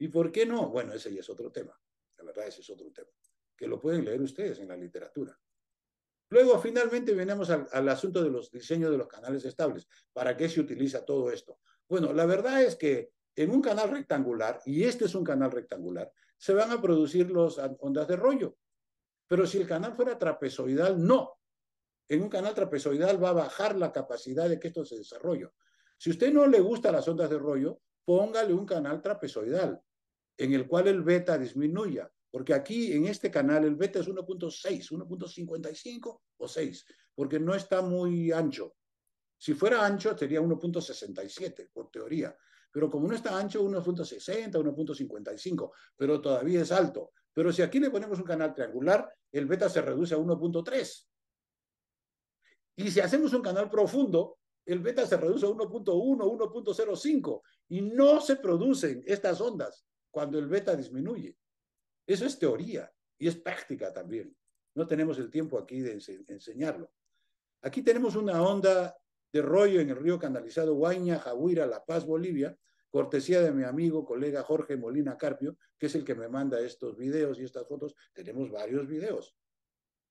¿Y por qué no? Bueno, ese ya es otro tema. La verdad, ese es otro tema, que lo pueden leer ustedes en la literatura. Luego, finalmente, venimos al asunto de los diseños de los canales estables. ¿Para qué se utiliza todo esto? Bueno, la verdad es que en un canal rectangular, y este es un canal rectangular, se van a producir las ondas de rollo. Pero si el canal fuera trapezoidal, no. En un canal trapezoidal va a bajar la capacidad de que esto se desarrolle. Si a usted no le gustan las ondas de rollo, póngale un canal trapezoidal en el cual el beta disminuya, porque aquí en este canal el beta es 1.6, 1.55 o 6, porque no está muy ancho. Si fuera ancho sería 1.67 por teoría, pero como no está ancho 1.60, 1.55, pero todavía es alto. Pero si aquí le ponemos un canal triangular, el beta se reduce a 1.3. Y si hacemos un canal profundo, el beta se reduce a 1.1, 1.05 y no se producen estas ondas cuando el beta disminuye. Eso es teoría y es práctica también. No tenemos el tiempo aquí de enseñarlo. Aquí tenemos una onda de rollo en el río canalizado Huayna, Jahuira, La Paz, Bolivia, cortesía de mi amigo, colega Jorge Molina Carpio, que es el que me manda estos videos y estas fotos. Tenemos varios videos.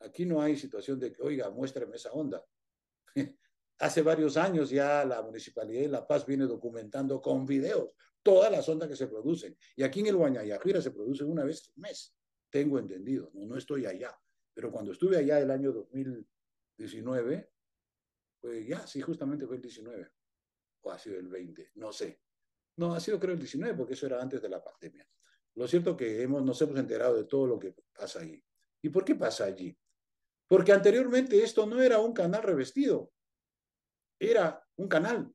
Aquí no hay situación de que, oiga, muéstrame esa onda. Hace varios años ya la Municipalidad de La Paz viene documentando con videos todas las ondas que se producen. Y aquí en el Huañayajira se produce una vez al mes, tengo entendido, no estoy allá. Pero cuando estuve allá el año 2019, pues ya, sí, justamente fue el 19, o ha sido el 20, no sé. No, ha sido creo el 19, porque eso era antes de la pandemia. Lo cierto que nos hemos enterado de todo lo que pasa allí. ¿Y por qué pasa allí? Porque anteriormente esto no era un canal revestido, era un canal,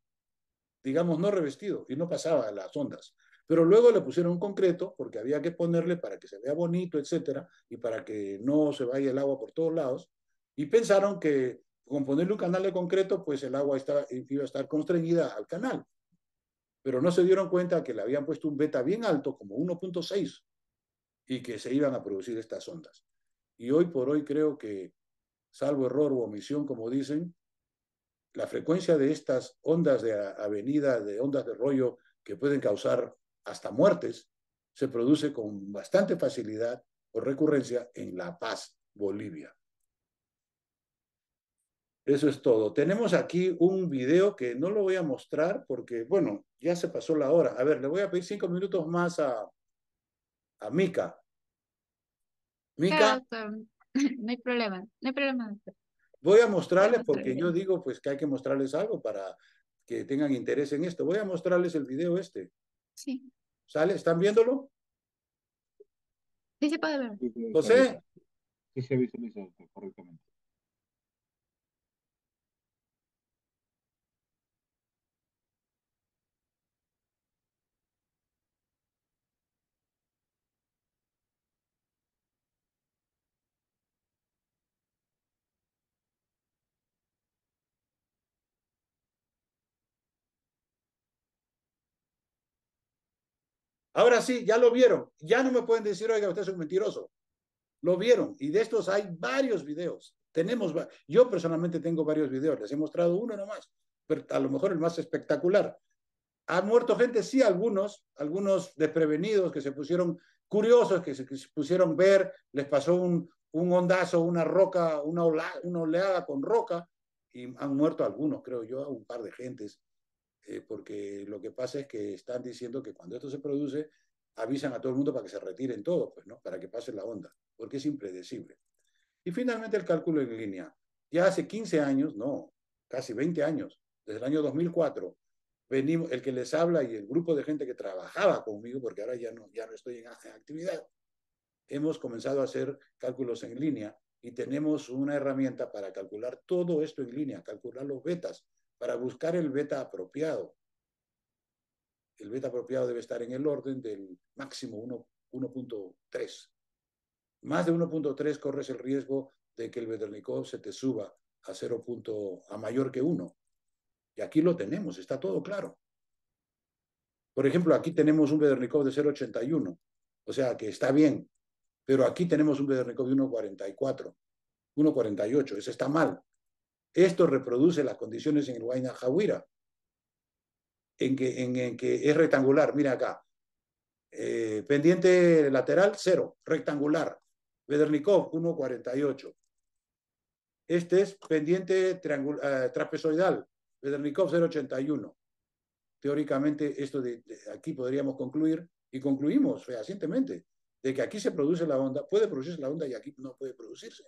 digamos, no revestido y no pasaba las ondas. Pero luego le pusieron un concreto porque había que ponerle para que se vea bonito, etcétera, y para que no se vaya el agua por todos lados. Y pensaron que con ponerle un canal de concreto, pues el agua iba a estar constreñida al canal. Pero no se dieron cuenta que le habían puesto un beta bien alto, como 1.6, y que se iban a producir estas ondas. Y hoy por hoy creo que, salvo error o omisión, como dicen, la frecuencia de estas ondas de avenida, de ondas de rollo que pueden causar hasta muertes, se produce con bastante facilidad o recurrencia en La Paz, Bolivia. Eso es todo. Tenemos aquí un video que no lo voy a mostrar porque, bueno, ya se pasó la hora. A ver, le voy a pedir 5 minutos más a Mica. Claro, Mica, doctor, no hay problema, no hay problema, doctor. voy a Voy a mostrarles mostrar el porque yo video. digo pues que hay que mostrarles algo para que tengan interés en esto. Voy a mostrarles el video este. Sí, ¿Sale? ¿Están viéndolo? sí se puede ver. Sí se visualiza. José, Sí se visualiza correctamente. ahora sí, ya lo vieron. Ya no me pueden decir, oiga, usted es un mentiroso. Lo vieron. Y de estos hay varios videos. Yo personalmente tengo varios videos. Les he mostrado uno nomás. Pero a lo mejor el más espectacular. ¿Han muerto gente? Sí, algunos desprevenidos que se pusieron curiosos, que se pusieron ver, les pasó un ondazo, una roca, una oleada con roca, y han muerto algunos, creo yo, un par de gentes, porque lo que pasa es que están diciendo que cuando esto se produce, avisan a todo el mundo para que se retiren todos, pues, ¿no? Para que pase la onda, porque es impredecible. Y finalmente el cálculo en línea. Ya hace 15 años, no, casi 20 años, desde el año 2004, venimos, el que les habla y el grupo de gente que trabajaba conmigo, porque ahora ya no estoy en actividad, hemos comenzado a hacer cálculos en línea y tenemos una herramienta para calcular todo esto en línea, calcular los betas, para buscar el beta apropiado. El beta apropiado debe estar en el orden del máximo 1.3. Más de 1.3 corres el riesgo de que el Veternikov se te suba a 0. A mayor que 1. Y aquí lo tenemos, está todo claro. Por ejemplo, aquí tenemos un Veternikov de 0.81, o sea que está bien, pero aquí tenemos un Veternikov de 1.44, 1.48, ese está mal. Esto reproduce las condiciones en el Huayna Jawira, en que es rectangular, mira acá, pendiente lateral 0, rectangular, Veternikov 1.48. Este es pendiente trapezoidal, Veternikov 0.81. Teóricamente, aquí podríamos concluir, y concluimos fehacientemente, de que aquí se produce la onda, puede producirse la onda y aquí no puede producirse.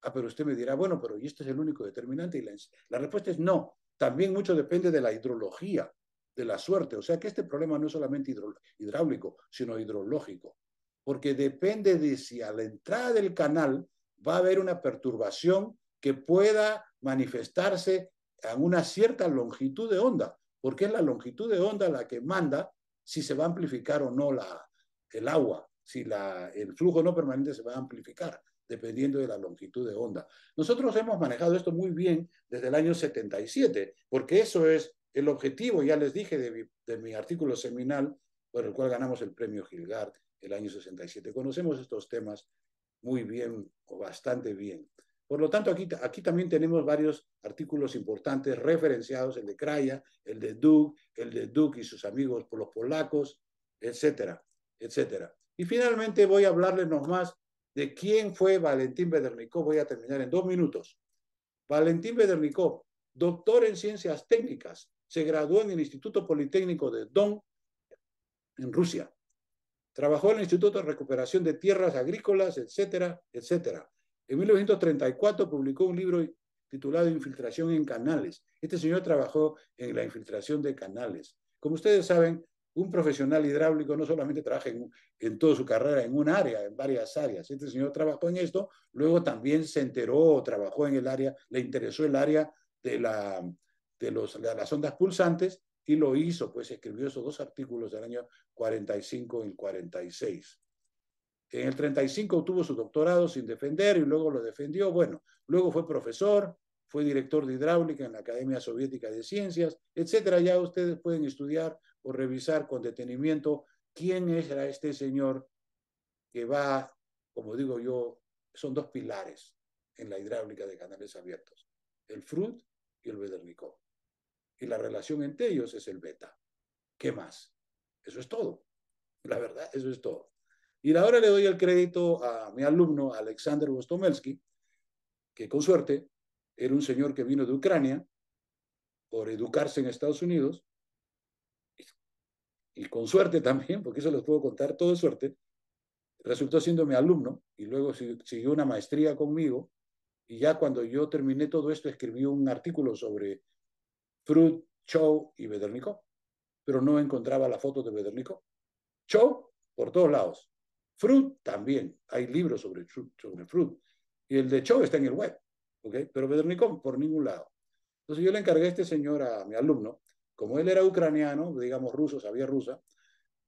Ah, pero usted me dirá, bueno, pero ¿y este es el único determinante? Y la respuesta es no. También mucho depende de la hidrología, de la suerte. O sea que este problema no es solamente hidráulico, sino hidrológico. Porque depende de si a la entrada del canal va a haber una perturbación que pueda manifestarse a una cierta longitud de onda, porque es la longitud de onda la que manda si se va a amplificar o no el agua, si el flujo no permanente se va a amplificar dependiendo de la longitud de onda. Nosotros hemos manejado esto muy bien desde el año 77, porque eso es el objetivo, ya les dije, de mi artículo seminal, por el cual ganamos el premio Gilgard el año 67. Conocemos estos temas muy bien o bastante bien. Por lo tanto, aquí también tenemos varios artículos importantes referenciados, el de Kraya, el de Duk y sus amigos los polacos, etcétera, etcétera. Y finalmente voy a hablarles nomás de quién fue Valentín Veternikov. Voy a terminar en 2 minutos. Valentín Veternikov, doctor en ciencias técnicas, se graduó en el Instituto Politécnico de Don, en Rusia. Trabajó en el Instituto de Recuperación de Tierras Agrícolas, etcétera, etcétera. En 1934 publicó un libro titulado Infiltración en Canales. Este señor trabajó en la infiltración de canales. Como ustedes saben, un profesional hidráulico no solamente trabaja en toda su carrera en un área, en varias áreas. Este señor trabajó en esto, luego también se enteró, trabajó en el área, le interesó el área de las ondas pulsantes y lo hizo, pues escribió esos 2 artículos del año 45 y 46. En el 35 obtuvo su doctorado sin defender y luego lo defendió. Bueno, luego fue profesor, fue director de hidráulica en la Academia Soviética de Ciencias, etcétera. Ya ustedes pueden estudiar o revisar con detenimiento quién era este señor que va, como digo yo, son 2 pilares en la hidráulica de canales abiertos, el Frut y el Veternikov. Y la relación entre ellos es el beta. ¿Qué más? Eso es todo. La verdad, eso es todo. Y ahora le doy el crédito a mi alumno, Alexander Vostomelsky, que con suerte era un señor que vino de Ucrania por educarse en Estados Unidos, y con suerte también, porque eso les puedo contar, todo es suerte, resultó siendo mi alumno, y luego siguió una maestría conmigo, y ya cuando yo terminé todo esto, escribí un artículo sobre Freud, Chow y Bedernikov, pero no encontraba la foto de Bedernikov. Chow, por todos lados. Freud, también. Hay libros sobre Freud. Y el de Chow está en el web, ¿okay? Pero Bedernikov, por ningún lado. Entonces yo le encargué a este señor, a mi alumno, como él era ucraniano, digamos ruso, sabía rusa,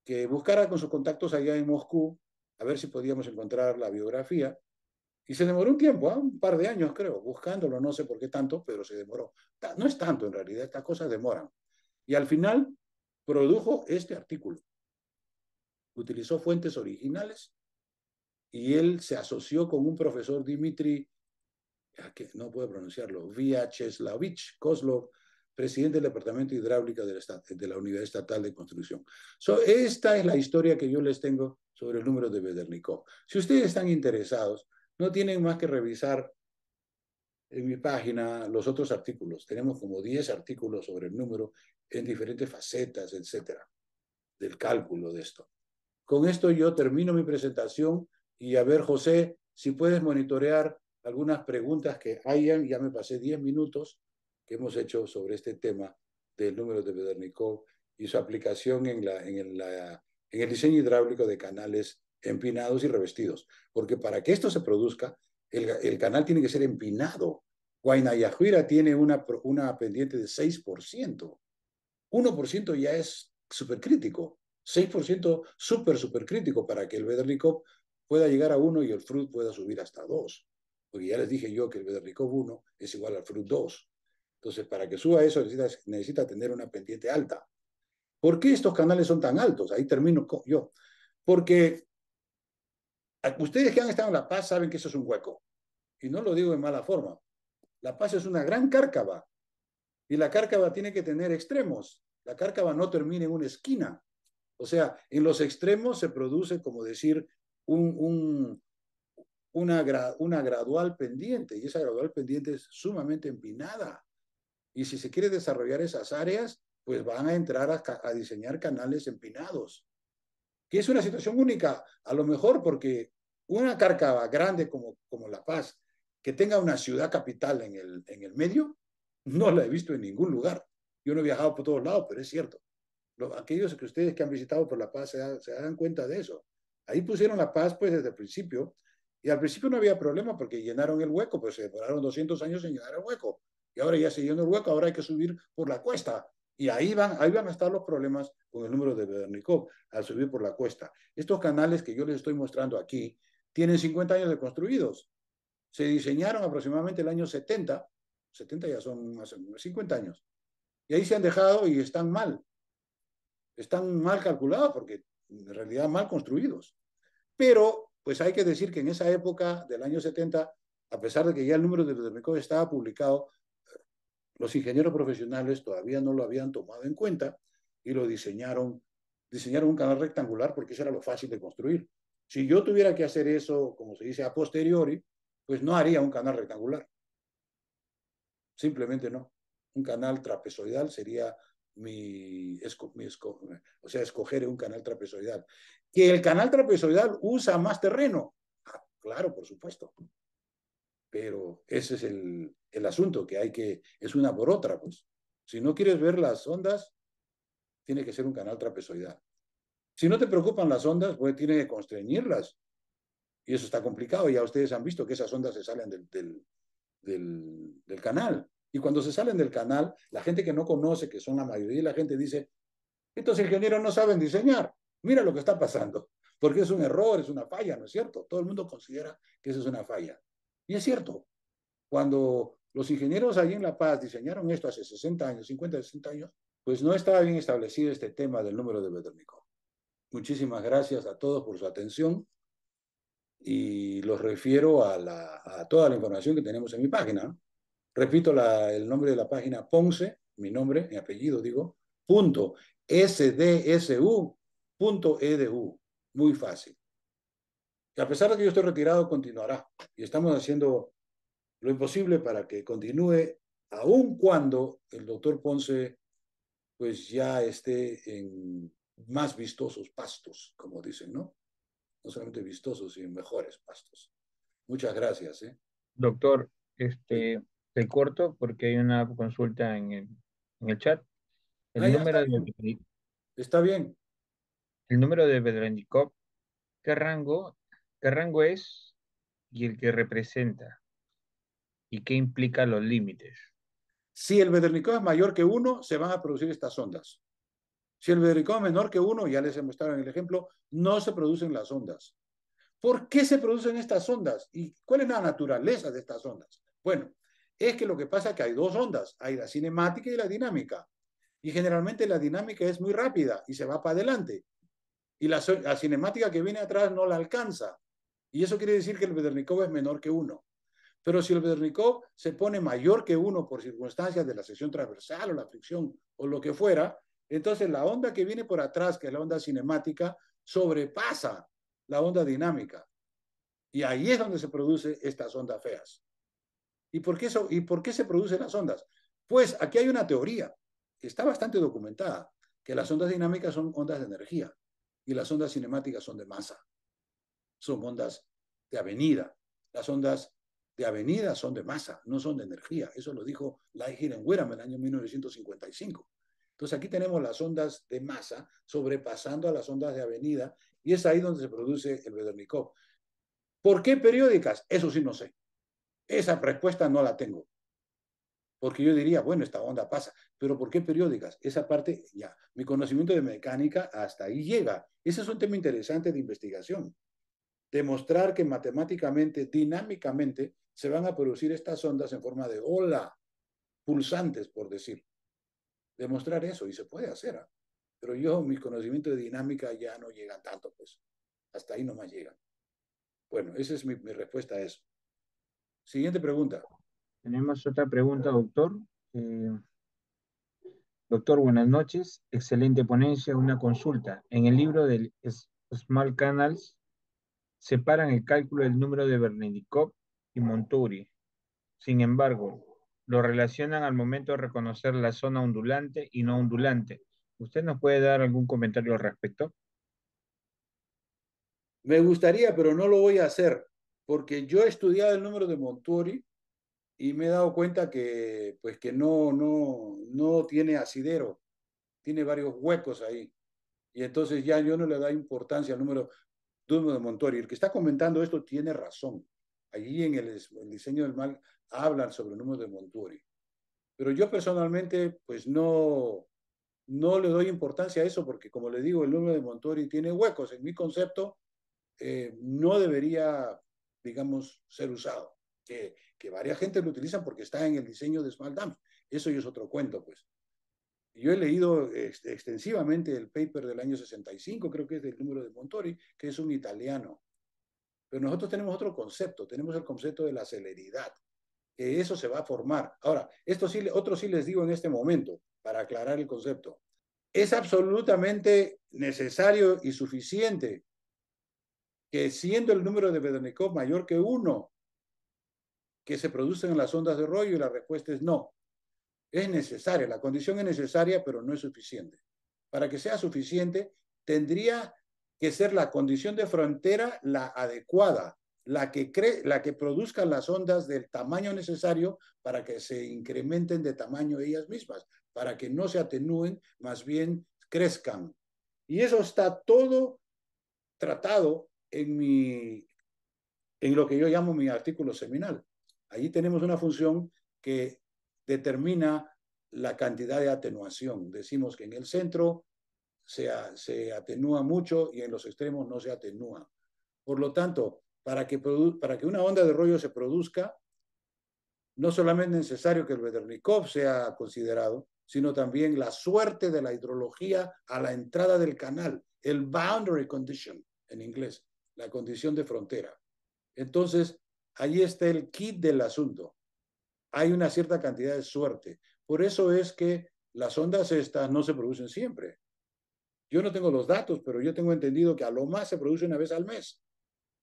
que buscara con sus contactos allá en Moscú a ver si podíamos encontrar la biografía. Y se demoró un tiempo, ¿eh? Un par de años creo, buscándolo, no sé por qué tanto, pero se demoró. No es tanto en realidad, estas cosas demoran. Y al final produjo este artículo. Utilizó fuentes originales y él se asoció con un profesor, Dmitry, que no puedo pronunciarlo, Vyacheslav Kozlov, presidente del Departamento de Hidráulica de la Universidad Estatal de Construcción. Esta es la historia que yo les tengo sobre el número de Bedernikov. Si ustedes están interesados, no tienen más que revisar en mi página los otros artículos. Tenemos como 10 artículos sobre el número en diferentes facetas, etcétera, del cálculo de esto. Con esto yo termino mi presentación y a ver, José, si puedes monitorear algunas preguntas que hayan. Ya me pasé 10 minutos que hemos hecho sobre este tema del número de Bedernikov y su aplicación en el diseño hidráulico de canales empinados y revestidos. Porque para que esto se produzca, el canal tiene que ser empinado. Guaynayajuira tiene una pendiente de 6%. 1% ya es súper crítico. 6% súper crítico para que el Bedernikov pueda llegar a 1 y el Freud pueda subir hasta 2. Porque ya les dije yo que el Bedernikov 1 es igual al Freud 2. Entonces, para que suba eso, necesita tener una pendiente alta. ¿Por qué estos canales son tan altos? Ahí termino yo. Porque ustedes que han estado en La Paz saben que eso es un hueco. Y no lo digo de mala forma. La Paz es una gran cárcava. Y la cárcava tiene que tener extremos. La cárcava no termina en una esquina. O sea, en los extremos se produce, como decir, una gradual pendiente, y esa gradual pendiente es sumamente empinada. Y si se quiere desarrollar esas áreas, pues van a entrar a diseñar canales empinados, que es una situación única, a lo mejor porque una cárcava grande como La Paz, que tenga una ciudad capital en el medio, no la he visto en ningún lugar. Yo no he viajado por todos lados, pero es cierto. Aquellos que ustedes que han visitado por La Paz se dan cuenta de eso. Ahí pusieron La Paz pues desde el principio, y al principio no había problema porque llenaron el hueco, pues se demoraron 200 años en llenar el hueco, y ahora ya se llenó el hueco, ahora hay que subir por la cuesta, y ahí van a estar los problemas con el número de Bedernikov al subir por la cuesta. Estos canales que yo les estoy mostrando aquí tienen 50 años de construidos, se diseñaron aproximadamente el año 70 ya son más 50 años, y ahí se han dejado y están mal calculados porque en realidad mal construidos. Pero pues hay que decir que en esa época del año 70, a pesar de que ya el número de Bedernikov estaba publicado, los ingenieros profesionales todavía no lo habían tomado en cuenta y lo diseñaron un canal rectangular porque eso era lo fácil de construir. Si yo tuviera que hacer eso, como se dice, a posteriori, pues no haría un canal rectangular. Simplemente no. Un canal trapezoidal sería o sea, escoger un canal trapezoidal. Que el canal trapezoidal usa más terreno. Ah, claro, por supuesto. Pero ese es el asunto, es una por otra, pues. Si no quieres ver las ondas, tiene que ser un canal trapezoidal. Si no te preocupan las ondas, pues tiene que constreñirlas. Y eso está complicado. Ya ustedes han visto que esas ondas se salen del canal. Y cuando se salen del canal, la gente que no conoce, que son la mayoría de la gente, dice, estos ingenieros no saben diseñar. Mira lo que está pasando. Porque es un error, es una falla, ¿no es cierto? Todo el mundo considera que eso es una falla. Y es cierto. Cuando los ingenieros allí en La Paz diseñaron esto hace 60 años, 50, 60 años, pues no estaba bien establecido este tema del número de Bedernikov. Muchísimas gracias a todos por su atención y los refiero a toda la información que tenemos en mi página. Repito el nombre de la página, Ponce, mi nombre, mi apellido, digo, .sdsu.edu. Muy fácil. Y a pesar de que yo estoy retirado, continuará. Y estamos haciendo lo imposible para que continúe, aun cuando el doctor Ponce pues ya esté en más vistosos pastos, como dicen, ¿no? No solamente vistosos, sino mejores pastos. Muchas gracias, ¿eh? Doctor, Sí. te corto porque hay una consulta en el chat. Ah, El ya está número bien. de, Está bien. el número de Bedrenikov, ¿qué rango, qué rango es y el que representa? ¿Y qué implica los límites? Si el Bedelnikov es mayor que 1, se van a producir estas ondas. Si el Bedelnikov es menor que 1, ya les he mostrado en el ejemplo, no se producen las ondas. ¿Por qué se producen estas ondas? ¿Y cuál es la naturaleza de estas ondas? Bueno, es que lo que pasa es que hay dos ondas, hay la cinemática y la dinámica. Y generalmente la dinámica es muy rápida y se va para adelante. Y la cinemática que viene atrás no la alcanza. Y eso quiere decir que el Bedelnikov es menor que 1. Pero si el Bedelnikov se pone mayor que 1 por circunstancias de la sección transversal o la fricción o lo que fuera, entonces la onda que viene por atrás, que es la onda cinemática, sobrepasa la onda dinámica. Y ahí es donde se producen estas ondas feas. ¿Y por qué se producen las ondas? Pues aquí hay una teoría que está bastante documentada, que las ondas dinámicas son ondas de energía y las ondas cinemáticas son de masa, son ondas de avenida. Las ondas de avenida son de masa, no son de energía. Eso lo dijo Lighthier en Wirham en el año 1955. Entonces aquí tenemos las ondas de masa sobrepasando a las ondas de avenida y es ahí donde se produce el Bedelnikov. ¿Por qué periódicas? Eso sí no sé. Esa respuesta no la tengo. Porque yo diría, bueno, esta onda pasa, pero ¿por qué periódicas? Esa parte, ya, mi conocimiento de mecánica hasta ahí llega. Ese es un tema interesante de investigación. Demostrar que matemáticamente, dinámicamente, se van a producir estas ondas en forma de ola, pulsantes, por decir. Demostrar eso, y se puede hacer, ¿eh? Pero yo, mis conocimientos de dinámica ya no llegan tanto, pues. Hasta ahí nomás llegan. Bueno, esa es mi respuesta a eso. Siguiente pregunta. Tenemos otra pregunta, doctor. Eh, Doctor, buenas noches. Excelente ponencia. Una consulta. En el libro del Small Canals separan el cálculo del número de Bernenikov y Montuori. Sin embargo, lo relacionan al momento de reconocer la zona ondulante y no ondulante. ¿Usted nos puede dar algún comentario al respecto? Me gustaría, pero no lo voy a hacer, porque yo he estudiado el número de Montuori y me he dado cuenta que, pues, que no tiene asidero, tiene varios huecos ahí. Y entonces ya yo no le da importancia al número de Montuori. El que está comentando esto tiene razón. Allí en el diseño del mal hablan sobre el número de Montuori. Pero yo personalmente, pues no le doy importancia a eso porque, como le digo, el número de Montuori tiene huecos. En mi concepto, no debería, digamos, ser usado. Que varias gente lo utilizan porque está en el diseño de Small Dams. Eso ya es otro cuento, pues. Yo he leído extensivamente el paper del año 65, creo que es del número de Montori, que es un italiano. Pero nosotros tenemos otro concepto, tenemos el concepto de la celeridad, que eso se va a formar. Ahora, esto sí, otro sí les digo en este momento, para aclarar el concepto. Es absolutamente necesario y suficiente que siendo el número de Bedelnikov mayor que 1, que se producen en las ondas de rollo, y la respuesta es no. Es necesaria, la condición es necesaria, pero no es suficiente. Para que sea suficiente, tendría que ser la condición de frontera la adecuada, la que produzca las ondas del tamaño necesario para que se incrementen de tamaño ellas mismas, para que no se atenúen, más bien crezcan. Y eso está todo tratado en lo que yo llamo mi artículo seminal. Allí tenemos una función que determina la cantidad de atenuación. Decimos que en el centro se atenúa mucho y en los extremos no se atenúa. Por lo tanto, para que una onda de rollo se produzca, no solamente es necesario que el Bedelnikov sea considerado, sino también la suerte de la hidrología a la entrada del canal, el boundary condition en inglés, la condición de frontera. Entonces, ahí está el kit del asunto. Hay una cierta cantidad de suerte. Por eso es que las ondas estas no se producen siempre. Yo no tengo los datos, pero yo tengo entendido que a lo más se produce una vez al mes.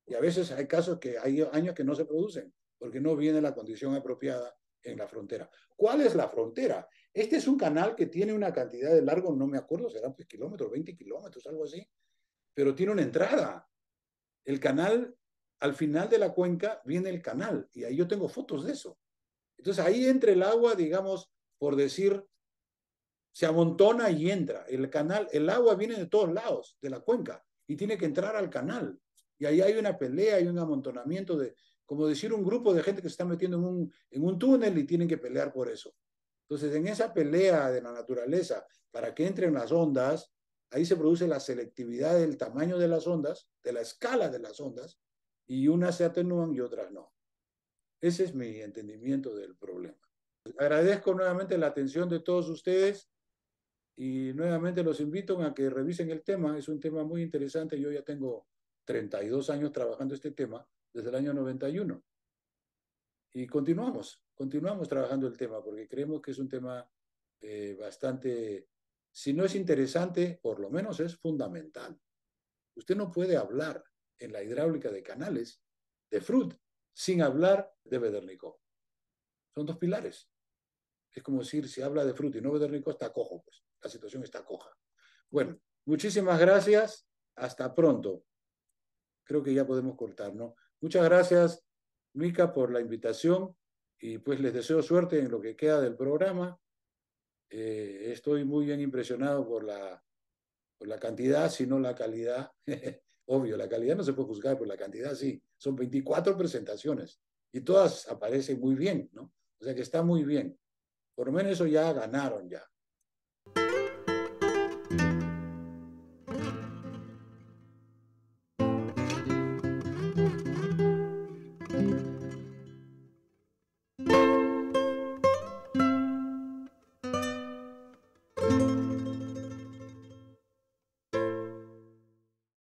Y a veces hay casos que hay años que no se producen. porque no viene la condición apropiada en la frontera. ¿Cuál es la frontera? Este es un canal que tiene una cantidad de largo, no me acuerdo, serán pues kilómetros, 20 kilómetros, algo así, pero tiene una entrada. El canal, al final de la cuenca, viene el canal, y ahí yo tengo fotos de eso. Entonces ahí entra el agua, digamos, por decir, se amontona y entra. El canal, el agua viene de todos lados, de la cuenca, y tiene que entrar al canal. Y ahí hay una pelea, hay un amontonamiento de, como decir, un grupo de gente que se está metiendo en un túnel y tienen que pelear por eso. Entonces, en esa pelea de la naturaleza para que entren las ondas, ahí se produce la selectividad del tamaño de las ondas, de la escala de las ondas, y unas se atenúan y otras no. Ese es mi entendimiento del problema. Agradezco nuevamente la atención de todos ustedes y nuevamente los invito a que revisen el tema. Es un tema muy interesante. Yo ya tengo 32 años trabajando este tema desde el año 91. Y continuamos trabajando el tema porque creemos que es un tema bastante, si no es interesante, por lo menos es fundamental. Usted no puede hablar en la hidráulica de canales de Freud sin hablar de Bedernikov. Son dos pilares. Es como decir, si habla de Freud y no Bedernikov, está cojo, pues la situación está coja. Bueno, muchísimas gracias. Hasta pronto. Creo que ya podemos cortar, ¿no? Muchas gracias, Mica, por la invitación y pues les deseo suerte en lo que queda del programa. Estoy muy bien impresionado por la cantidad, sino la calidad. Obvio, la calidad no se puede juzgar, pero la cantidad sí. Son 24 presentaciones y todas aparecen muy bien, ¿no? O sea que está muy bien. Por lo menos eso ya ganaron ya.